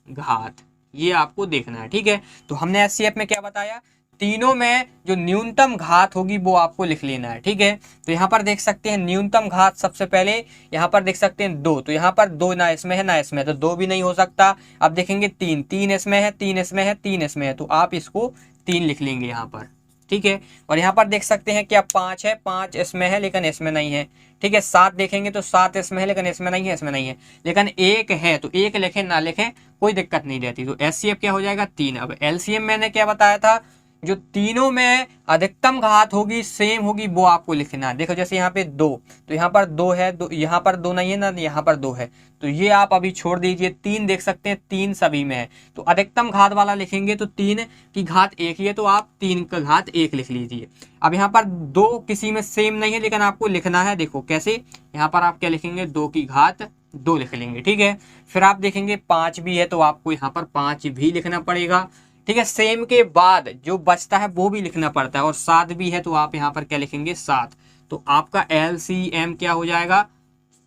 [SPEAKER 1] घात, ये आपको देखना है। ठीक है, तो हमने HCF में क्या बताया, तीनों में जो न्यूनतम घात होगी वो आपको लिख लेना है। ठीक है, तो यहाँ पर देख सकते हैं न्यूनतम घात सबसे पहले यहाँ पर देख सकते हैं 2, तो यहाँ पर 2 ना इसमें है ना इसमें है, तो 2 भी नहीं हो सकता। अब देखेंगे 3, 3 इसमें है, 3 इसमें है, 3 इसमें है, तो आप इसको 3 लिख लेंगे यहाँ पर। ठीक है, और यहाँ पर देख सकते हैं कि अब 5 है, 5 इसमें है लेकिन इसमें नहीं है। ठीक है, 7 देखेंगे तो 7 इसमें है लेकिन इसमें नहीं है, इसमें नहीं है, लेकिन 1 है, तो 1 लिखें ना लिखें कोई दिक्कत नहीं रहती। तो HCF क्या हो जाएगा 3। अब LCM मैंने क्या बताया था, जो तीनों में अधिकतम घात होगी सेम होगी वो आपको लिखना है। देखो जैसे यहाँ पे 2, तो यहाँ पर 2 है, यहाँ पर 2 नहीं है ना, यहाँ पर 2 है, तो ये आप अभी छोड़ दीजिए। 3 देख सकते हैं, 3 सभी में है, तो अधिकतम घात वाला लिखेंगे तो 3 की घात 1 ही है, तो आप 3 का घात 1 लिख लीजिए। अब यहाँ पर 2 किसी में सेम नहीं है लेकिन आपको लिखना है, देखो कैसे, यहाँ पर आप क्या लिखेंगे 2 की घात 2 लिख लेंगे। ठीक है, फिर आप देखेंगे 5 भी है तो आपको यहाँ पर 5 भी लिखना पड़ेगा। ठीक है, सेम के बाद जो बचता है वो भी लिखना पड़ता है, और 7 भी है तो आप यहाँ पर क्या लिखेंगे 7। तो आपका LCM क्या हो जाएगा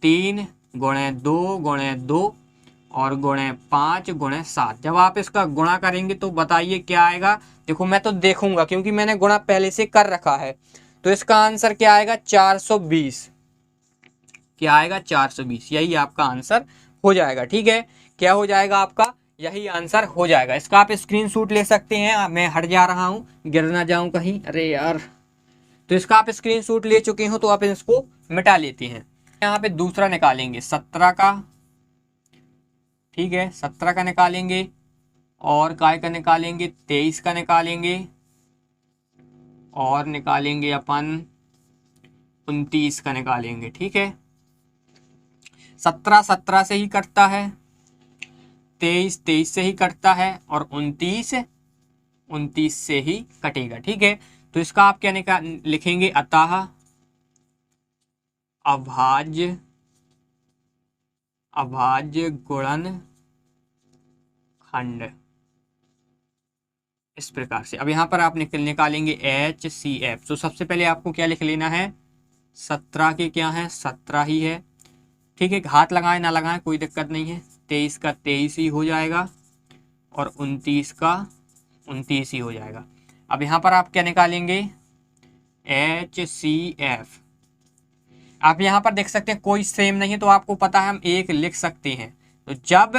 [SPEAKER 1] 3 गुणे 2 गुणे 2 और गुणे 5 गुणे 7। जब आप इसका गुणा करेंगे तो बताइए क्या आएगा। देखो मैं तो देखूंगा क्योंकि मैंने गुणा पहले से कर रखा है, तो इसका आंसर क्या आएगा 420। क्या आएगा 420, यही आपका आंसर हो जाएगा। ठीक है, क्या हो जाएगा आपका, यही आंसर हो जाएगा। इसका आप स्क्रीनशॉट ले सकते हैं, मैं हट जा रहा हूँ गिर ना जाऊं कहीं, अरे यार। तो इसका आप स्क्रीनशॉट ले चुके हो तो आप इसको मिटा लेते हैं। यहाँ पे दूसरा निकालेंगे 17 का। ठीक है, 17 का निकालेंगे, और काय का निकालेंगे 23 का निकालेंगे, और निकालेंगे अपन 29 का निकालेंगे। ठीक है, 17 17 से ही कटता है, 23 23 से ही कटता है, और 29 29 से ही कटेगा। ठीक है, तो इसका आप क्या लिखेंगे, अतः अभाज्य गुणनखंड, इस प्रकार से। अब यहाँ पर आप निकालेंगे HCF। तो सबसे पहले आपको क्या लिख लेना है, 17 के क्या है 17 ही है। ठीक है, घात लगाएं ना लगाएं कोई दिक्कत नहीं है, 23 का 23 ही हो जाएगा, और 29 का 29 ही हो जाएगा। अब यहाँ पर आप क्या निकालेंगे HCF। आप यहाँ पर देख सकते हैं कोई सेम नहीं है, तो आपको पता है हम 1 लिख सकते हैं। तो जब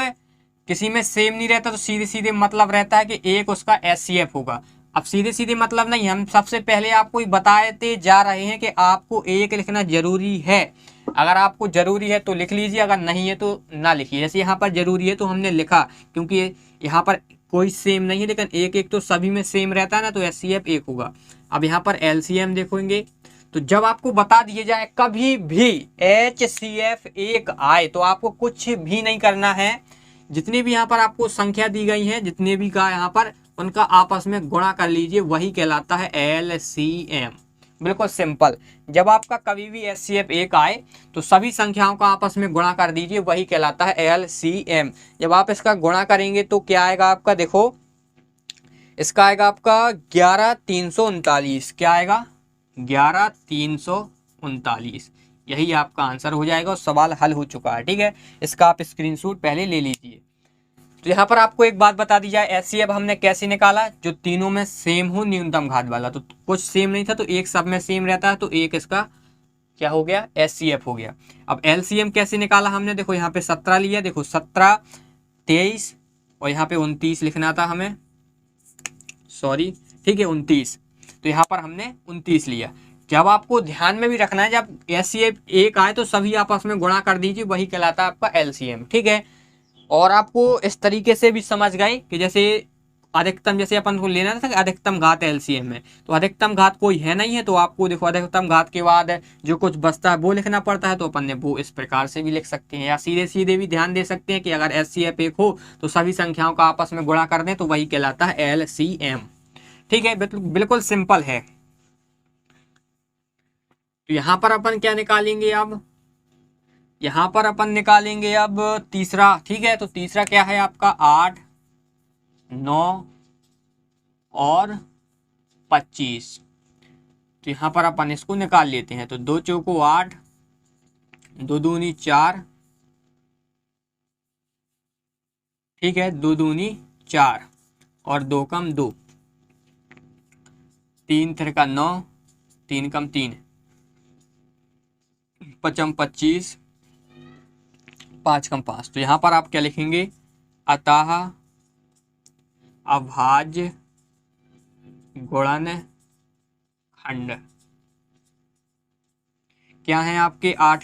[SPEAKER 1] किसी में सेम नहीं रहता तो सीधे सीधे मतलब रहता है कि 1 उसका HCF होगा। अब सीधे सीधे मतलब नहीं, हम सबसे पहले आपको बताते जा रहे हैं कि आपको 1 लिखना जरूरी है। अगर आपको जरूरी है तो लिख लीजिए, अगर नहीं है तो ना लिखिए। जैसे यहाँ पर जरूरी है तो हमने लिखा, क्योंकि यहाँ पर कोई सेम नहीं है, लेकिन 1 1 तो सभी में सेम रहता है ना, तो HCF 1 होगा। अब यहाँ पर LCM देखोगे, तो जब आपको बता दिया जाए कभी भी HCF 1 आए तो आपको कुछ भी नहीं करना है। जितनी भी यहाँ पर आपको संख्या दी गई है, जितने भी का यहाँ पर, उनका आपस में गुणा कर लीजिए, वही कहलाता है LCM। बिल्कुल सिंपल। जब आपका कभी भी HCF 1 आए तो सभी संख्याओं का आपस में गुणा कर दीजिए, वही कहलाता है LCM। जब आप इसका गुणा करेंगे तो क्या आएगा आपका, देखो इसका आएगा आपका 11339। क्या आएगा 11339, यही आपका आंसर हो जाएगा, और सवाल हल हो चुका है। ठीक है, इसका आप स्क्रीनशॉट पहले ले लीजिए। तो यहाँ पर आपको एक बात बता दी जाए, HCF हमने कैसे निकाला, जो तीनों में सेम हो न्यूनतम घात वाला। तो कुछ सेम नहीं था तो 1 सब में सेम रहता है, तो 1 इसका क्या हो गया HCF हो गया। अब LCM कैसे निकाला हमने, देखो यहाँ पे 17 लिया, देखो 17 23 और यहाँ पे 29 लिखना था हमें, सॉरी। ठीक है 29, तो यहाँ पर हमने 29 लिया। जब आपको ध्यान में भी रखना है, जब HCF 1 आए तो सभी आपस में गुणा कर दीजिए, वही कहलाता है आपका LCM। ठीक है, और आपको इस तरीके से भी समझ गए कि जैसे अधिकतम, जैसे अपन को लेना था कि अधिकतम घात LCM में, तो अधिकतम घात कोई है नहीं है, तो आपको देखो अधिकतम घात के बाद जो कुछ बचता है वो लिखना पड़ता है, तो अपन ने वो इस प्रकार से भी लिख सकते हैं, या सीधे सीधे भी ध्यान दे सकते हैं कि अगर HCF 1 हो तो सभी संख्याओं का आपस में गुणा कर दें, तो वही कहलाता है LCM। ठीक है, बिल्कुल सिंपल है। तो यहाँ पर अपन क्या निकालेंगे, अब यहाँ पर अपन निकालेंगे अब तीसरा। ठीक है, तो तीसरा क्या है आपका 8 9 और 25। तो यहाँ पर अपन इसको निकाल लेते हैं। तो 2 चौको 8, 2 दूनी 4, ठीक है 2 दूनी 4 और 2 कम 2। 3 3 9, 3 कम 3, 5 25, 5 कम 5। तो यहाँ पर आप क्या लिखेंगे, अतः अभाज्य गुणनखंड क्या है आपके 8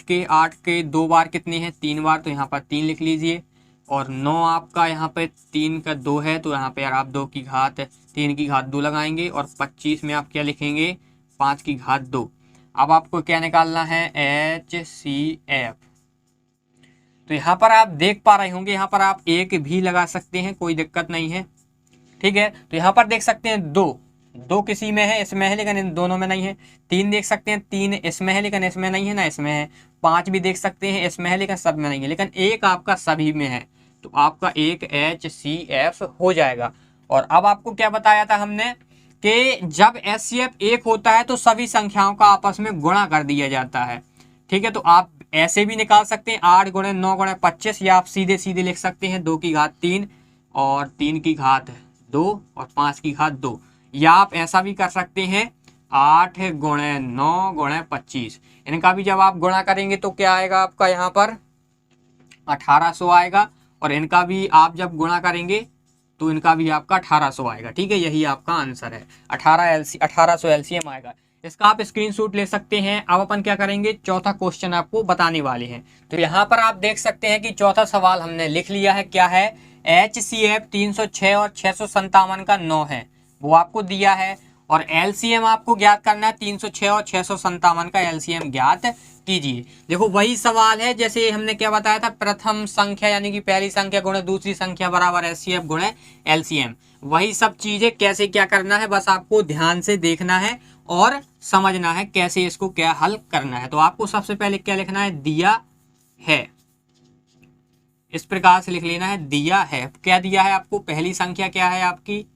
[SPEAKER 1] के 2 बार कितने हैं, 3 बार, तो यहाँ पर 3 लिख लीजिए। और 9 आपका यहाँ पे 3 का 2 है, तो यहाँ पे आप 2 की घात 3 की घात 2 लगाएंगे। और 25 में आप क्या लिखेंगे, 5 की घात 2। अब आपको क्या निकालना है, HCF। तो यहाँ पर आप देख पा रहे होंगे, यहाँ पर आप 1 भी लगा सकते हैं, कोई दिक्कत नहीं है, ठीक है। तो यहाँ पर देख सकते हैं 2 किसी में है, इसमें है, लेकिन इन दोनों में नहीं है। 3 देख सकते हैं, 3 इसमें है लेकिन इसमें नहीं है ना, इसमें है। 5 भी देख सकते हैं, इसमें है लेकिन सब में नहीं है, लेकिन 1 आपका सभी में है, तो आपका एक HCF हो जाएगा। और अब आपको क्या बताया था हमने कि जब HCF 1 होता है तो सभी संख्याओं का आपस में गुणा कर दिया जाता है, ठीक है। तो आप ऐसे भी निकाल सकते हैं 8 गुणे 9 गुणे 25, या आप सीधे सीधे लिख सकते हैं 2 की घात 3 और 3 की घात 2 और 5 की घात 2। या आप ऐसा भी कर सकते हैं 8 गुणे 9 गुणे 25। इनका भी जब आप गुणा करेंगे तो क्या आएगा आपका, यहाँ पर 1800 आएगा। और इनका भी आप जब गुणा करेंगे तो इनका भी आपका 1800 आएगा, ठीक है। यही आपका आंसर है, 1800 LCM आएगा। इसका आप स्क्रीनशॉट ले सकते हैं। अब अपन क्या करेंगे, चौथा क्वेश्चन आपको बताने वाले हैं। तो यहाँ पर आप देख सकते हैं कि चौथा सवाल हमने लिख लिया है। क्या है, HCF 306 और 657 का 9 है, वो आपको दिया है। और LCM आपको ज्ञात करना है, 306 और 657 का LCM ज्ञात कीजिए। देखो वही सवाल है जैसे हमने क्या बताया था, प्रथम संख्या यानी कि पहली संख्या गुणे दूसरी संख्या बराबर HCF गुणे LCM। वही सब चीजें कैसे क्या करना है, बस आपको ध्यान से देखना है और समझना है कैसे इसको क्या हल करना है। तो आपको सबसे पहले क्या लिखना है, दिया है, इस प्रकार से लिख लेना है, दिया है। क्या दिया है आपको, पहली संख्या क्या है आपकी,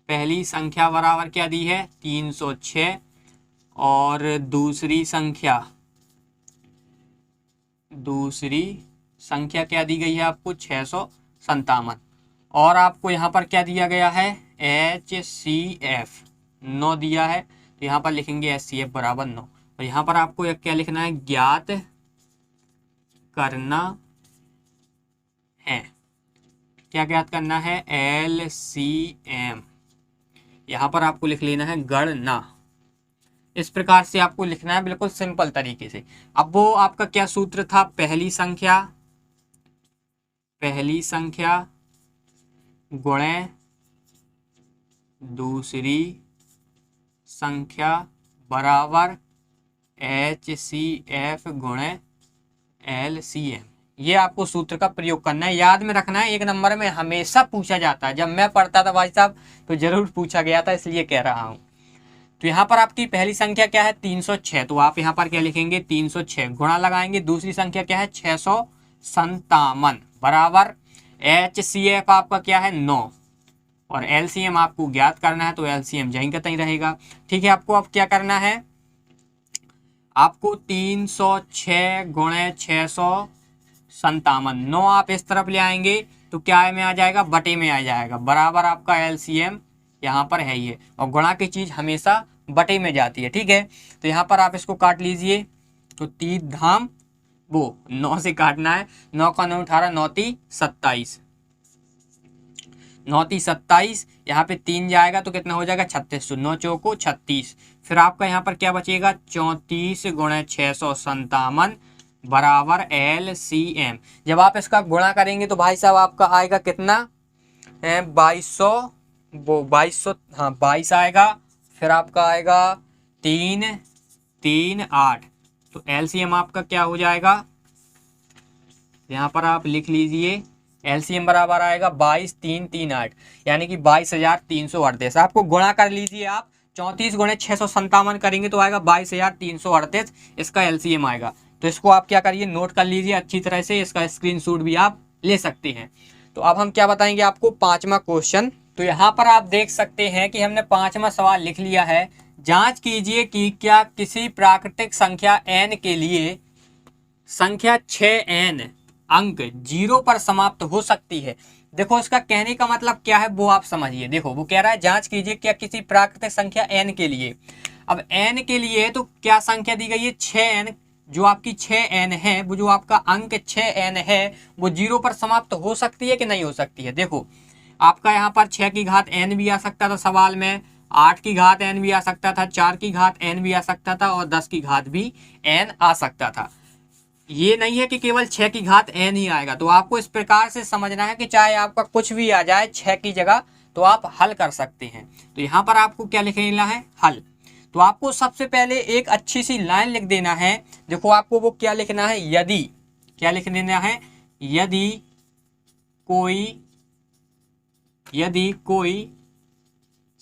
[SPEAKER 1] पहली संख्या बराबर क्या दी है, 306। और दूसरी संख्या क्या दी गई है आपको, 657। और आपको यहाँ पर क्या दिया गया है, HCF 9 दिया है, तो यहाँ पर लिखेंगे HCF बराबर 9। और यहाँ पर आपको क्या लिखना है, ज्ञात करना है। क्या ज्ञात करना है, LCM। यहाँ पर आपको लिख लेना है गणना। इस प्रकार से आपको लिखना है, बिल्कुल सिंपल तरीके से। अब वो आपका क्या सूत्र था, पहली संख्या गुणे दूसरी संख्या बराबर HCF गुणे LCM। ये आपको सूत्र का प्रयोग करना है, याद में रखना है। 1 नंबर में हमेशा पूछा जाता है, जब मैं पढ़ता था भाई साहब तो जरूर पूछा गया था, इसलिए कह रहा हूँ। तो यहाँ पर आपकी पहली संख्या क्या है, 306, तो आप यहाँ पर क्या लिखेंगे, 306 गुणा लगाएंगे। दूसरी संख्या क्या है, 657 बराबर HCF आपका क्या है, 9। और LCM आपको ज्ञात करना है, तो LCM यहीं का तहीं रहेगा, ठीक है। आपको अब क्या करना है, आपको 306 गुणे 657, 9 आप इस तरफ ले आएंगे तो क्या में आ जाएगा, बटे में आ जाएगा, बराबर आपका LCM यहाँ पर है ये। और गुणा की चीज हमेशा बटे में जाती है, ठीक है। तो यहाँ पर आप इसको काट लीजिए, तो 3 धाम वो 9 से काटना है, 9 का 9 18, 9 × 27, 9 × 27, यहाँ पे 3 जाएगा तो कितना हो जाएगा, 36, तो 9 चौको 36। फिर आपका यहाँ पर क्या बचेगा, 34 गुणे 657 बराबर LCM। जब आप इसका गुणा करेंगे तो भाई साहब आपका आएगा कितना, 2200, वो 2200, हाँ 22 आएगा। फिर आपका आएगा 3 3 8, तो LCM आपका क्या हो जाएगा, यहाँ पर आप लिख लीजिए, LCM बराबर आएगा 22 3 3 8, यानी कि 22,338। आपको गुणा कर लीजिए आप, 34 गुणे 657 करेंगे तो आएगा 22,338, इसका LCM आएगा। तो इसको आप क्या करिए, नोट कर लीजिए अच्छी तरह से, इसका स्क्रीनशॉट भी आप ले सकते हैं। तो अब हम क्या बताएंगे आपको, 5वां क्वेश्चन। तो यहाँ पर आप देख सकते हैं कि हमने 5वां सवाल लिख लिया है। जांच कीजिए कि क्या किसी प्राकृतिक संख्या n के लिए संख्या 6n अंक 0 पर समाप्त हो सकती है। देखो इसका कहने का मतलब क्या है वो आप समझिए। देखो वो कह रहा है जांच कीजिए क्या किसी प्राकृतिक संख्या n के लिए, अब n के लिए तो क्या संख्या दी गई है 6n, जो आपकी 6n है, वो जो आपका अंक 6n है वो 0 पर समाप्त हो सकती है कि नहीं हो सकती है। देखो आपका यहाँ पर 6 की घात n भी आ सकता था सवाल में, 8 की घात n भी आ सकता था, 4 की घात n भी आ सकता था और 10 की घात भी n आ सकता था। ये नहीं है कि केवल 6 की घात n ही आएगा। तो आपको इस प्रकार से समझना है कि चाहे आपका कुछ भी आ जाए 6 की जगह तो आप हल कर सकते हैं। तो यहाँ पर आपको क्या लिख लेना है, हल। तो आपको सबसे पहले एक अच्छी सी लाइन लिख देना है। देखो आपको वो क्या लिखना है, यदि, क्या लिख देना है, यदि कोई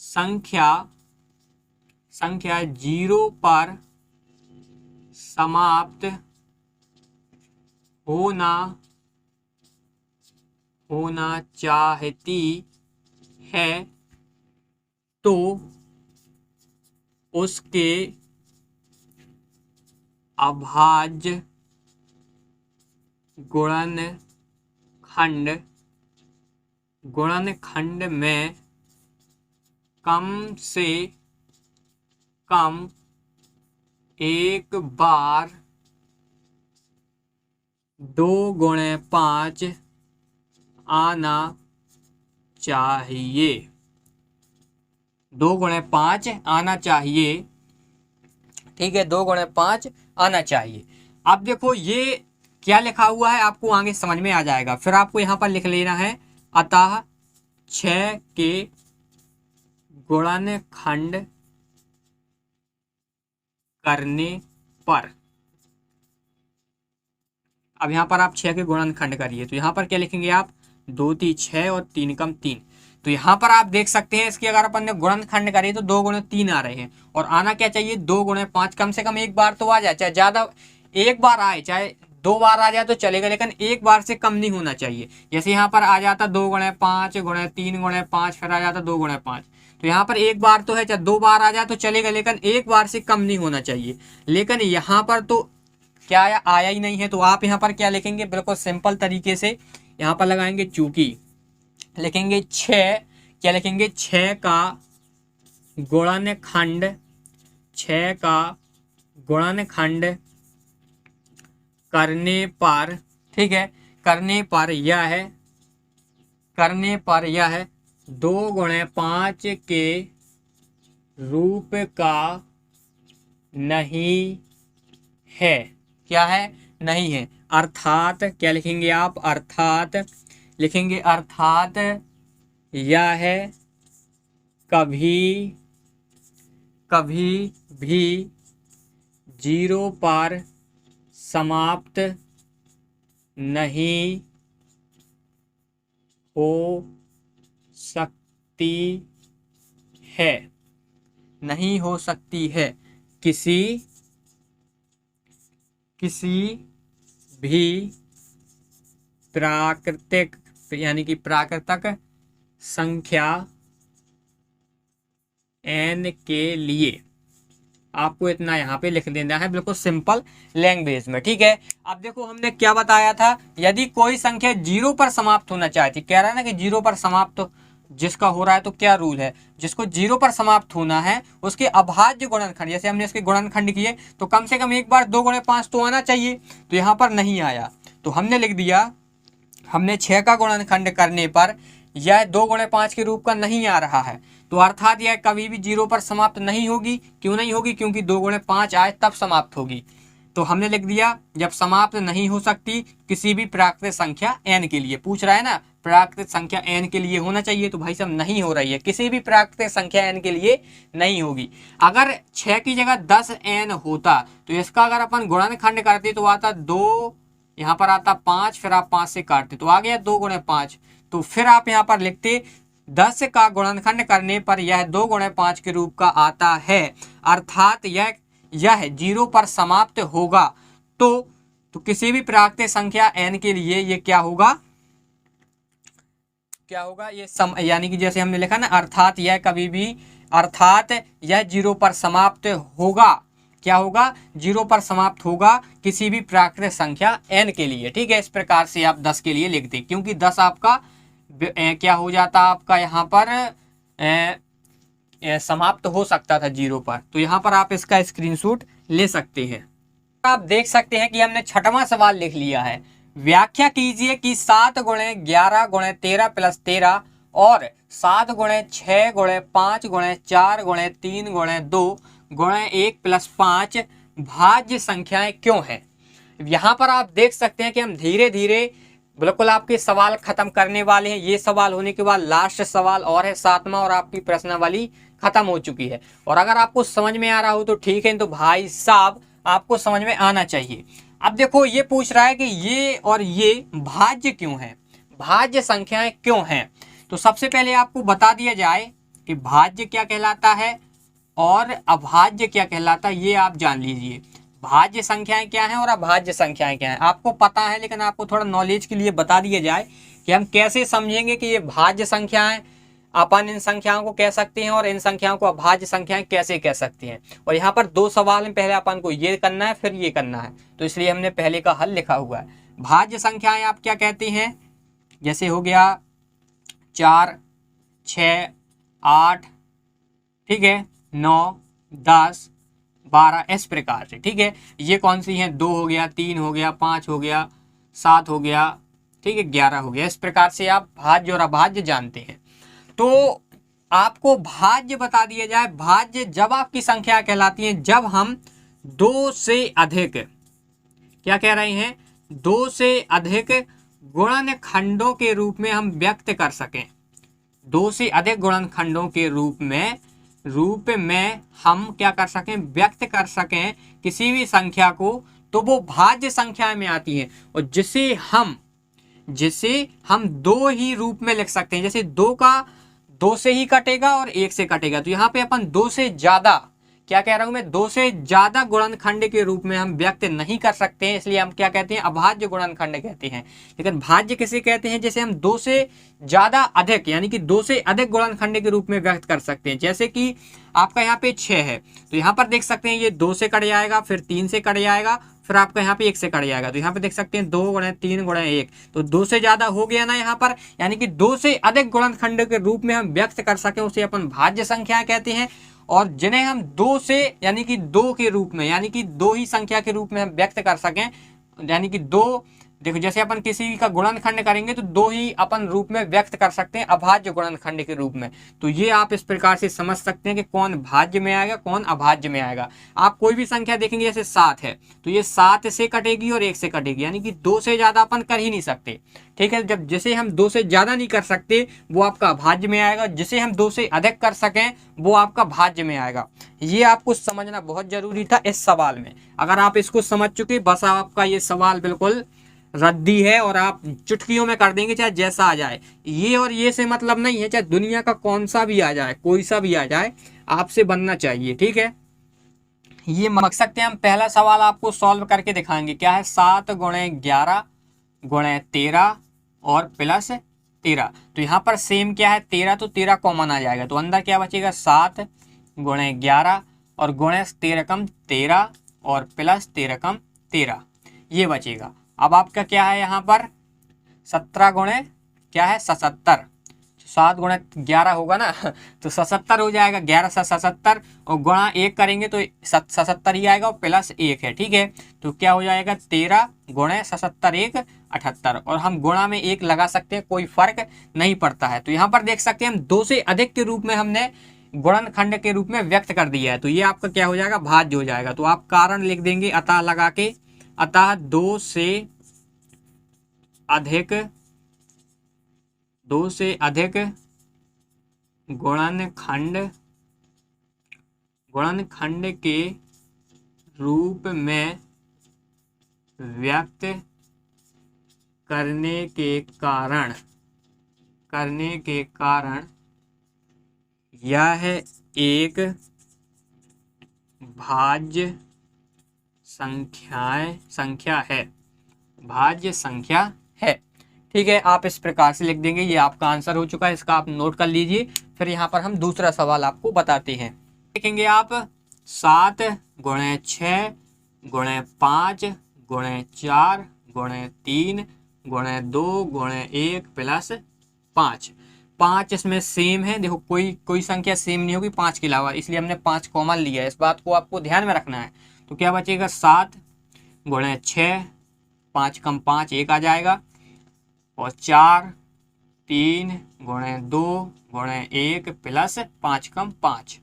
[SPEAKER 1] संख्या 0 पर समाप्त होना चाहती है तो उसके अभाज्य गुणनखंड में कम से कम एक बार 2 × 5 आना चाहिए, 2 × 5 आना चाहिए। ठीक है, 2 × 5 आना चाहिए। अब देखो ये क्या लिखा हुआ है आपको आगे समझ में आ जाएगा। फिर आपको यहाँ पर लिख लेना है अतः 6 के गुणनखंड करने पर। अब यहाँ पर आप 6 के गुणनखंड करिए तो यहाँ पर क्या लिखेंगे आप, 2 × 6 और 3 × 3। तो यहाँ पर आप देख सकते हैं इसकी अगर अपन ने गुणनखंड करी तो 2 × 3 आ रहे हैं और आना क्या चाहिए 2 × 5। कम से कम एक बार तो आ जाए, चाहे ज्यादा एक बार आए चाहे 2 बार आ जाए तो चलेगा, लेकिन एक बार से कम नहीं होना चाहिए। जैसे यहाँ पर आ जाता 2 × 5 × 3 × 5, फिर आ जाता 2 × 5। तो यहाँ पर एक बार तो है, चाहे 2 बार आ जाए तो चलेगा, लेकिन एक बार से कम नहीं होना चाहिए। लेकिन यहाँ पर तो क्या आया ही नहीं है। तो आप यहाँ पर क्या लिखेंगे, बिल्कुल सिंपल तरीके से यहाँ पर लगाएंगे, चूंकि लिखेंगे 6, क्या लिखेंगे 6 का गुणनखंड, 6 का गुणनखंड करने पर, ठीक है, करने पर यह 2 × 5 के रूप का नहीं है। क्या है, नहीं है। अर्थात क्या लिखेंगे आप, अर्थात लिखेंगे, अर्थात यह कभी भी 0 पर समाप्त नहीं हो सकती है, नहीं हो सकती है किसी भी प्राकृतिक, यानी कि प्राकृतिक संख्या n के लिए। आपको इतना यहाँ पे लिख देना है, बिल्कुल सिंपल लैंग्वेज में। ठीक है, अब देखो हमने क्या बताया था, यदि कोई संख्या 0 पर समाप्त होना चाहती, कह रहा है ना कि 0 पर समाप्त जिसका हो रहा है, तो क्या रूल है, जिसको 0 पर समाप्त होना है उसके अभाज्य गुणनखंड, जैसे हमने इसके गुणनखंड किए तो कम से कम एक बार 2 × 5 तो आना चाहिए। तो यहाँ पर नहीं आया तो हमने लिख दिया, हमने 6 का गुणनखंड करने पर यह 2 × 5 के रूप का नहीं आ रहा है, तो अर्थात यह कभी भी 0 पर समाप्त नहीं होगी। क्यों नहीं होगी, क्योंकि 2 × 5 आए तब समाप्त होगी। तो हमने लिख दिया जब समाप्त नहीं हो सकती किसी भी प्राकृतिक संख्या n के लिए। पूछ रहा है ना प्राकृतिक संख्या n के लिए होना चाहिए, तो भाई साहब नहीं हो रही है, किसी भी प्राकृतिक संख्या n के लिए नहीं होगी। अगर 6 की जगह 10n होता तो इसका अगर अपन गुणनखंड करते तो आता 2, यहाँ पर आता 5, फिर आप 5 से काटते तो आ गया 2 × 5। तो फिर आप यहाँ पर लिखते 10 का गुणनखंड करने पर यह 2 × 5 के रूप का आता है, अर्थात यह 0 पर समाप्त होगा। तो किसी भी प्राकृतिक संख्या n के लिए ये क्या होगा, ये यानी कि जैसे हमने लिखा ना, अर्थात यह कभी भी, अर्थात यह 0 पर समाप्त होगा क्या होगा, 0 पर समाप्त होगा किसी भी प्राकृत संख्या n के लिए। ठीक है, इस प्रकार से आप 10 के लिए लिख दें, क्योंकि 10 आपका क्या हो जाता आपका यहाँ पर समाप्त हो सकता था 0 पर। तो यहाँ पर आप इसका स्क्रीनशॉट ले सकते हैं। आप देख सकते हैं कि हमने छठवां सवाल लिख लिया है। व्याख्या कीजिए कि 7 गुणे 11 गुणे 13 प्लस 13 और 7 गुणे 6 गुणे 5 गुणे 4 गुणे 3 गुणे 2 गुणे 1 प्लस 5 भाज्य संख्याएं क्यों हैं। यहाँ पर आप देख सकते हैं कि हम धीरे धीरे बिल्कुल आपके सवाल खत्म करने वाले हैं। ये सवाल होने के बाद लास्ट सवाल और है 7वां, और आपकी प्रश्नावली खत्म हो चुकी है। और अगर आपको समझ में आ रहा हो तो ठीक है, तो भाई साहब आपको समझ में आना चाहिए। अब देखो ये पूछ रहा है कि ये और ये भाज्य क्यों है, भाज्य संख्याएं क्यों हैं। तो सबसे पहले आपको बता दिया जाए कि भाज्य क्या कहलाता है और अभाज्य क्या कहलाता है, ये आप जान लीजिए। भाज्य संख्याएं क्या हैं और अभाज्य संख्याएं क्या हैं, आपको पता है, लेकिन आपको थोड़ा नॉलेज के लिए बता दिया जाए कि हम कैसे समझेंगे कि ये भाज्य संख्याएं, अपन इन संख्याओं को कह सकते हैं और इन संख्याओं को अभाज्य संख्याएं कैसे कह सकते हैं। और यहाँ पर 2 सवाल हैं, पहले अपन को ये करना है फिर ये करना है, तो इसलिए हमने पहले का हल लिखा हुआ है। भाज्य संख्याएं आप क्या कहते हैं, जैसे हो गया 4 6 8, ठीक है, 9 10 12, इस प्रकार से। ठीक है, ये कौन सी हैं, 2 हो गया, 3 हो गया, 5 हो गया, 7 हो गया, ठीक है, 11 हो गया। इस प्रकार से आप भाज्य और अभाज्य जानते हैं। तो आपको भाज्य बता दिया जाए, भाज्य जब आपकी संख्या कहलाती है जब हम 2 से अधिक, क्या कह रहे हैं, 2 से अधिक गुणनखंडों के रूप में हम व्यक्त कर सकें, 2 से अधिक गुणनखंडों के रूप में हम क्या कर सकें, व्यक्त कर सकें किसी भी संख्या को, तो वो भाज्य संख्या में आती है। और जिसे हम 2 ही रूप में लिख सकते हैं, जैसे 2 का 2 से ही कटेगा और 1 से कटेगा, तो यहाँ पे अपन 2 से ज्यादा, क्या कह रहा हूं मैं, 2 से ज्यादा गुणनखंड के रूप में हम व्यक्त नहीं कर सकते हैं, इसलिए हम क्या कहते हैं, अभाज्य गुणनखंड कहते हैं। लेकिन भाज्य किसे कहते हैं, जैसे हम 2 से ज्यादा अधिक, यानी कि 2 से अधिक गुणनखंड के रूप में व्यक्त कर सकते हैं। जैसे कि आपका यहाँ पे 6 है, तो यहाँ पर देख सकते हैं ये 2 से कट जाएगा, फिर 3 से कट जाएगा, फिर आपका यहाँ पे 1 से कट जाएगा, तो यहाँ पे देख सकते हैं 2 गुणे 3 गुणे 1, तो 2 से ज्यादा हो गया ना यहाँ पर, यानी कि 2 से अधिक गुणनखंड के रूप में हम व्यक्त कर सकें उसे अपन भाज्य संख्या कहते हैं। और जिन्हें हम 2 से, यानी कि 2 के रूप में, यानी कि 2 ही संख्या के रूप में हम व्यक्त कर सकें, यानी कि 2, देखो जैसे अपन किसी का गुणनखंड करेंगे तो 2 ही अपन रूप में व्यक्त कर सकते हैं अभाज्य गुणनखंड के रूप में। तो ये आप इस प्रकार से समझ सकते हैं कि कौन भाज्य में आएगा कौन अभाज्य में आएगा। आप कोई भी संख्या देखेंगे, जैसे 7 है तो ये 7 से कटेगी और 1 से कटेगी, यानी कि 2 से ज्यादा अपन कर ही नहीं सकते। ठीक है, जब जिसे हम 2 से ज्यादा नहीं कर सकते वो आपका अभाज्य में आएगा, जिसे हम 2 से अधिक कर सकें वो आपका भाज्य में आएगा। ये आपको समझना बहुत जरूरी था इस सवाल में। अगर आप इसको समझ चुके, बस आपका ये सवाल बिल्कुल रद्दी है और आप चुटकियों में कर देंगे, चाहे जैसा आ जाए। ये और ये से मतलब नहीं है, चाहे दुनिया का कौन सा भी आ जाए, कोई सा भी आ जाए, आपसे बनना चाहिए। ठीक है, ये मक सकते हैं हम। पहला सवाल आपको सॉल्व करके दिखाएंगे, क्या है, 7 गुणे 11 गुणे 13 और प्लस 13। तो यहाँ पर सेम क्या है, 13, तो 13 कॉमन आ जाएगा, तो अंदर क्या बचेगा, 7 गुणे 11 और गुणे 13 कम 13 और प्लस 13 कम 13, ये बचेगा। अब आपका क्या है यहाँ पर, 17 गुणे क्या है, 77, 7 गुणे 11 होगा ना तो 77 हो जाएगा, 11 से 77 और गुणा 1 करेंगे तो 77 ही आएगा और प्लस 1 है। ठीक है, तो क्या हो जाएगा, 13 गुणे 77 1 78, और हम गुणा में 1 लगा सकते हैं, कोई फर्क नहीं पड़ता है। तो यहाँ पर देख सकते हैं हम 2 से अधिक के रूप में हमने गुणनखंड के रूप में व्यक्त कर दिया है, तो ये आपका क्या हो जाएगा, भाज्य हो जाएगा। तो आप कारण लिख देंगे अतः लगा के, अतः 2 से अधिक गुणनखंड के रूप में व्यक्त करने के कारण यह एक भाज्य संख्या है, भाज्य संख्या है। ठीक है, आप इस प्रकार से लिख देंगे। ये आपका आंसर हो चुका है, इसका आप नोट कर लीजिए। फिर यहाँ पर हम दूसरा सवाल आपको बताते हैं। देखेंगे आप 7 गुणे 6 गुणे 5 गुणे 4 गुणे 3 गुणे 2 गुणे 1 प्लस 5। 5 इसमें सेम है, देखो कोई संख्या सेम नहीं होगी 5 के अलावा, इसलिए हमने 5 कॉमन लिया है। इस बात को आपको ध्यान में रखना है। तो क्या बचेगा 7 गुणे 6, 5 कम 5 1 आ जाएगा, और 4 3 गुणे 2 गुणे 1 प्लस 5 कम 5।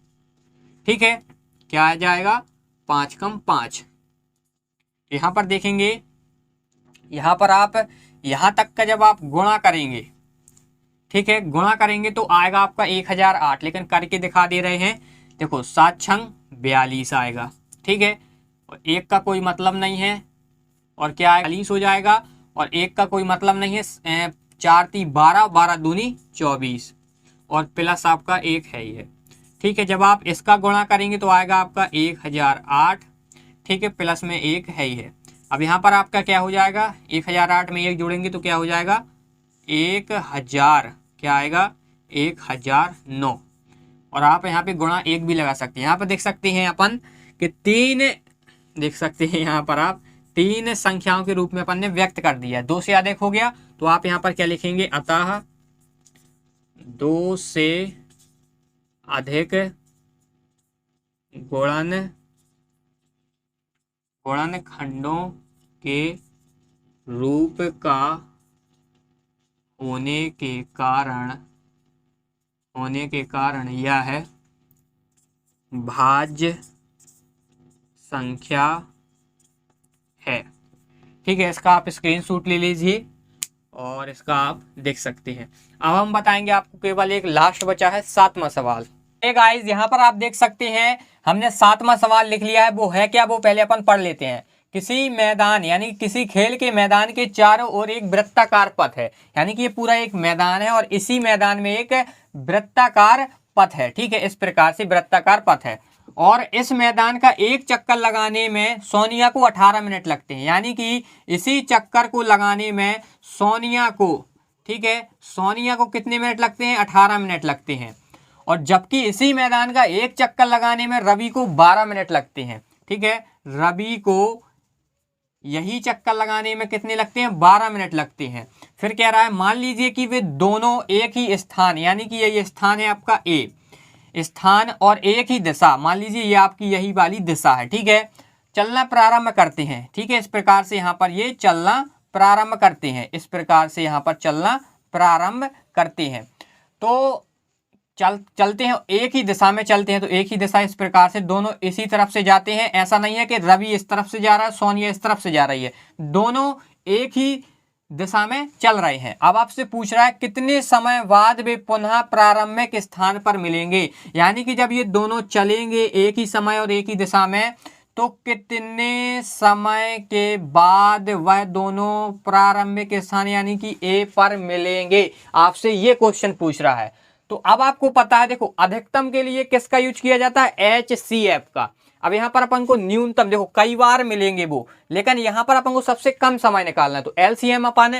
[SPEAKER 1] ठीक है, क्या आ जाएगा 5 कम 5। यहाँ पर देखेंगे, यहाँ पर आप यहाँ तक का जब आप गुणा करेंगे, ठीक है, गुणा करेंगे तो आएगा आपका 1008, लेकिन करके दिखा दे रहे हैं। देखो 7 छंग 42 आएगा, ठीक है, और 1 का कोई मतलब नहीं है, और क्या आएगा 40 हो जाएगा, और 1 का कोई मतलब नहीं है, 4 3 12, 12 दूनी 24, और प्लस आपका 1 है ही है। ठीक है, जब आप इसका गुणा करेंगे तो आएगा आपका 1008, ठीक है, प्लस में 1 है ही है। अब यहाँ पर आपका क्या हो जाएगा, 1008 में 1 जोड़ेंगे तो क्या हो जाएगा 1000, क्या आएगा 1009, और आप यहाँ पे गुणा 1 भी लगा सकते हैं। यहाँ पर देख सकते हैं अपन कि 3, देख सकते हैं यहाँ पर आप 3 संख्याओं के रूप में अपन ने व्यक्त कर दिया है। 2 से अधिक हो गया तो आप यहाँ पर क्या लिखेंगे, अतः 2 से अधिक गुणनखंडों के रूप का होने के कारण यह भाज्य संख्या है। ठीक है, इसका आप स्क्रीनशॉट ले लीजिए और इसका आप देख सकते हैं। अब हम बताएंगे आपको, केवल एक लास्ट बचा है 7वां सवाल। गाइस यहाँ पर आप देख सकते हैं हमने 7वां सवाल लिख लिया है। वो है क्या, वो पहले अपन पढ़ लेते हैं। किसी मैदान यानी किसी खेल के मैदान के चारों ओर एक वृत्ताकार पथ है, यानी कि ये पूरा एक मैदान है और इसी मैदान में एक वृत्ताकार पथ है। ठीक है, इस प्रकार से वृत्ताकार पथ है और इस मैदान का एक चक्कर लगाने में सोनिया को 18 मिनट लगते हैं, यानी कि इसी चक्कर को लगाने में सोनिया को, ठीक है, सोनिया को कितने मिनट लगते हैं, 18 मिनट लगते हैं। और जबकि इसी मैदान का एक चक्कर लगाने में रवि को 12 मिनट लगते हैं। ठीक है, रवि को यही चक्कर लगाने में कितने लगते हैं, 12 मिनट लगते हैं। फिर कह रहा है मान लीजिए कि वे दोनों एक ही स्थान, यानी कि ये स्थान है आपका ए स्थान और एक ही दिशा, मान लीजिए ये आपकी यही वाली दिशा है। ठीक है, चलना प्रारंभ करते हैं। ठीक है, इस प्रकार से यहाँ पर ये चलना प्रारंभ करते हैं, इस प्रकार से यहाँ पर चलना प्रारंभ करते हैं। तो चलते हैं, एक ही दिशा में चलते हैं, तो एक ही दिशा, इस प्रकार से दोनों इसी तरफ से जाते हैं। ऐसा नहीं है कि रवि इस तरफ से जा रहा है, सोनिया इस तरफ से जा रही है, दोनों एक ही दिशा में चल रहे हैं। अब आपसे पूछ रहा है कितने समय बाद वे पुनः प्रारंभिक स्थान पर मिलेंगे, यानी कि जब ये दोनों चलेंगे एक ही समय और एक ही दिशा में, तो कितने समय के बाद वह दोनों प्रारंभिक स्थान यानी कि ए पर मिलेंगे, आपसे ये क्वेश्चन पूछ रहा है। तो अब आपको पता है, देखो अधिकतम के लिए किसका यूज किया जाता है, HCF का। अब यहाँ पर अपन को न्यूनतम, देखो कई बार मिलेंगे वो, लेकिन यहाँ पर अपन को सबसे कम समय निकालना है। तो LCM अपन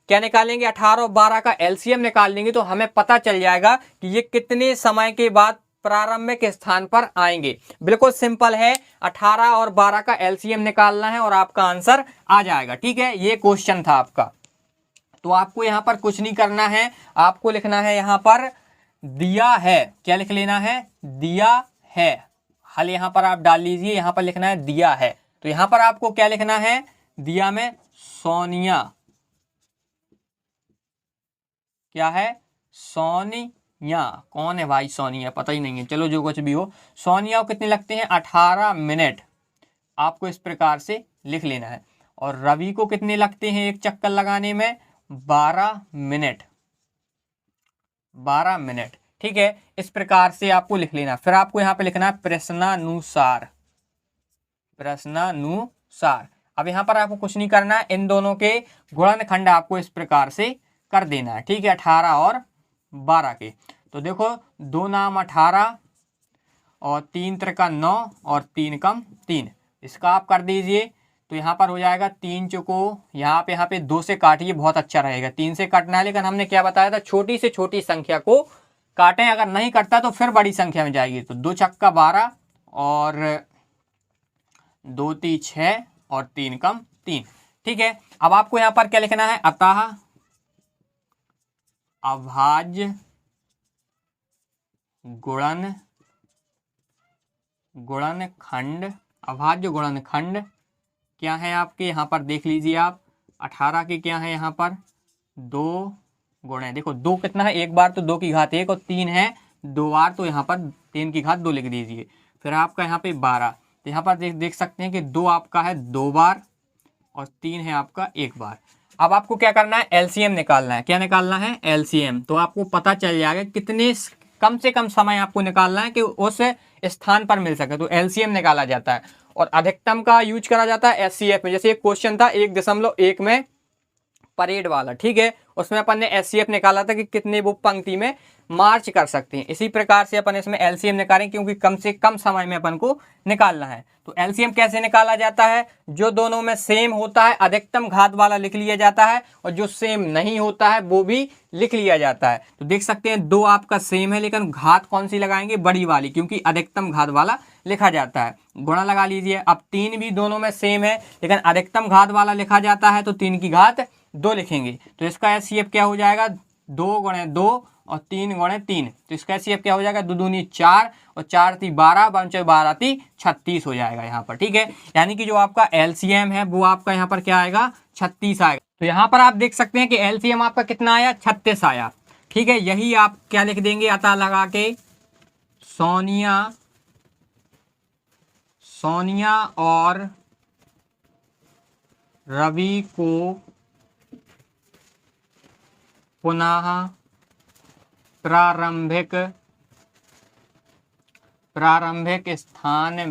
[SPEAKER 1] क्या निकालेंगे, 18 और 12 का LCM निकाल लेंगे तो हमें पता चल जाएगा कि ये कितने समय के बाद प्रारंभिक स्थान पर आएंगे। बिल्कुल सिंपल है, 18 और 12 का LCM निकालना है और आपका आंसर आ जाएगा। ठीक है, ये क्वेश्चन था आपका। तो आपको यहाँ पर कुछ नहीं करना है, आपको लिखना है यहाँ पर दिया है, क्या लिख लेना है, दिया है। हल यहाँ पर आप डाल लीजिए, यहाँ पर लिखना है दिया है। तो यहाँ पर आपको क्या लिखना है, दिया में सोनिया, क्या है, सोनिया, कौन है भाई सोनिया, पता ही नहीं है, चलो जो कुछ भी हो। सोनिया को कितने लगते हैं, 18 मिनट, आपको इस प्रकार से लिख लेना है। और रवि को कितने लगते हैं एक चक्कर लगाने में, 12 मिनट, 12 मिनट। ठीक है, इस प्रकार से आपको लिख लेना। फिर आपको यहाँ पे लिखना है प्रश्नानुसार, प्रश्नानुसार। अब यहाँ पर आपको कुछ नहीं करना है, इन दोनों के गुणनखंड आपको इस प्रकार से कर देना है। ठीक है, 18 और 12 के। तो देखो 2 नाम 18 और 3 त्रिका 9 और 3 कम 3, इसका आप कर दीजिए। तो यहाँ पर हो जाएगा 3 चौको, यहाँ पे 2 से काटिए, बहुत अच्छा रहेगा। 3 से काटना है, लेकिन हमने क्या बताया था, छोटी से छोटी संख्या को काटें, अगर नहीं कटता तो फिर बड़ी संख्या में जाएगी। तो 2 छक्का 12 और 2 × 6 और 3 × 3। ठीक है, अब आपको यहाँ पर क्या लिखना है, अतः अभाज्य गुणनखंड, अभाज्य गुणनखंड क्या है आपके यहाँ पर देख लीजिए आप, 18 के क्या है यहाँ पर 2 गुणे, देखो 2 कितना है, एक बार तो 2 की घात 1 और 3 है 2 बार, तो यहाँ पर 3 की घात 2 लिख दीजिए। फिर आपका यहाँ पे 12, तो यहाँ पर देख सकते हैं कि 2 आपका है 2 बार और 3 है आपका 1 बार। अब आपको क्या करना है, एलसीएम निकालना है। क्या निकालना है, एलसीएम। तो आपको पता चल जाएगा कितने कम से कम समय आपको निकालना है कि उस स्थान पर मिल सके, तो एलसीएम निकाला जाता है। और अधिकतम का यूज करा जाता है एचसीएफ में। जैसे एक क्वेश्चन था 1.1 में परेड वाला, ठीक है, उसमें अपन ने एचसीएफ निकाला था कि कितने वो पंक्ति में मार्च कर सकते हैं। इसी प्रकार से अपन इसमें एलसीएम निकालें, क्योंकि कम से कम समय में अपन को निकालना है। तो एलसीएम कैसे निकाला जाता है, जो दोनों में सेम होता है अधिकतम घात वाला लिख लिया जाता है, और जो सेम नहीं होता है वो भी लिख लिया जाता है। तो देख सकते हैं 2 आपका सेम है, लेकिन घात कौन सी लगाएंगे, बड़ी वाली, क्योंकि अधिकतम घात वाला लिखा जाता है। गुणा लगा लीजिए। अब 3 भी दोनों में सेम है, लेकिन अधिकतम घात वाला लिखा जाता है, तो 3 की घात 2 लिखेंगे। तो इसका एचसीएफ क्या हो जाएगा, 2 × 2 और 3 × 3। तो इसका एचसीएफ क्या हो जाएगा, 2 दूनी 4 और 4 × 3 12, 12 × 3 36 हो जाएगा यहाँ पर। ठीक है, यानी कि जो आपका एलसीएम है वो आपका यहाँ पर क्या आएगा, 36 आएगा। तो यहाँ पर आप देख सकते हैं कि एलसीएम आपका कितना आया, 36 आया। ठीक है, यही आप क्या लिख देंगे, अतः लगा के सोनिया और रवि को पुनः प्रारंभिक स्थान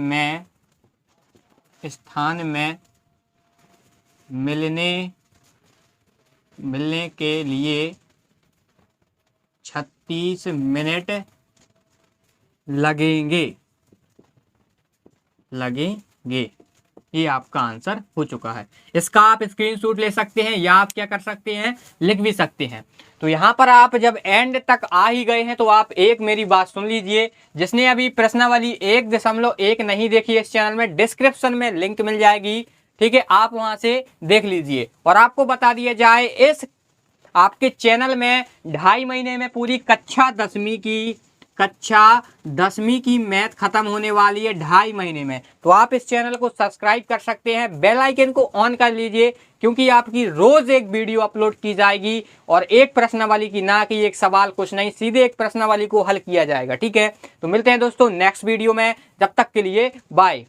[SPEAKER 1] में मिलने के लिए 36 मिनट लगेंगे। ये आपका आंसर हो चुका है। इसका आप स्क्रीनशॉट ले सकते हैं, या आप क्या कर सकते हैं, लिख भी सकते हैं। तो यहाँ पर आप जब एंड तक आ ही गए हैं, तो आप एक मेरी बात सुन लीजिए। जिसने अभी प्रश्नावली 1.1 नहीं देखी इस चैनल में, डिस्क्रिप्शन में लिंक मिल जाएगी, ठीक है, आप वहां से देख लीजिए। और आपको बता दिया जाए, इस आपके चैनल में 2.5 महीने में पूरी कक्षा 10वीं की मैथ खत्म होने वाली है 2.5 महीने में। तो आप इस चैनल को सब्सक्राइब कर सकते हैं, बेल आइकन को ऑन कर लीजिए, क्योंकि आपकी रोज एक वीडियो अपलोड की जाएगी, और एक प्रश्नावली की, ना कि एक सवाल कुछ नहीं, सीधे एक प्रश्नावली को हल किया जाएगा। ठीक है, तो मिलते हैं दोस्तों नेक्स्ट वीडियो में, जब तक के लिए बाय।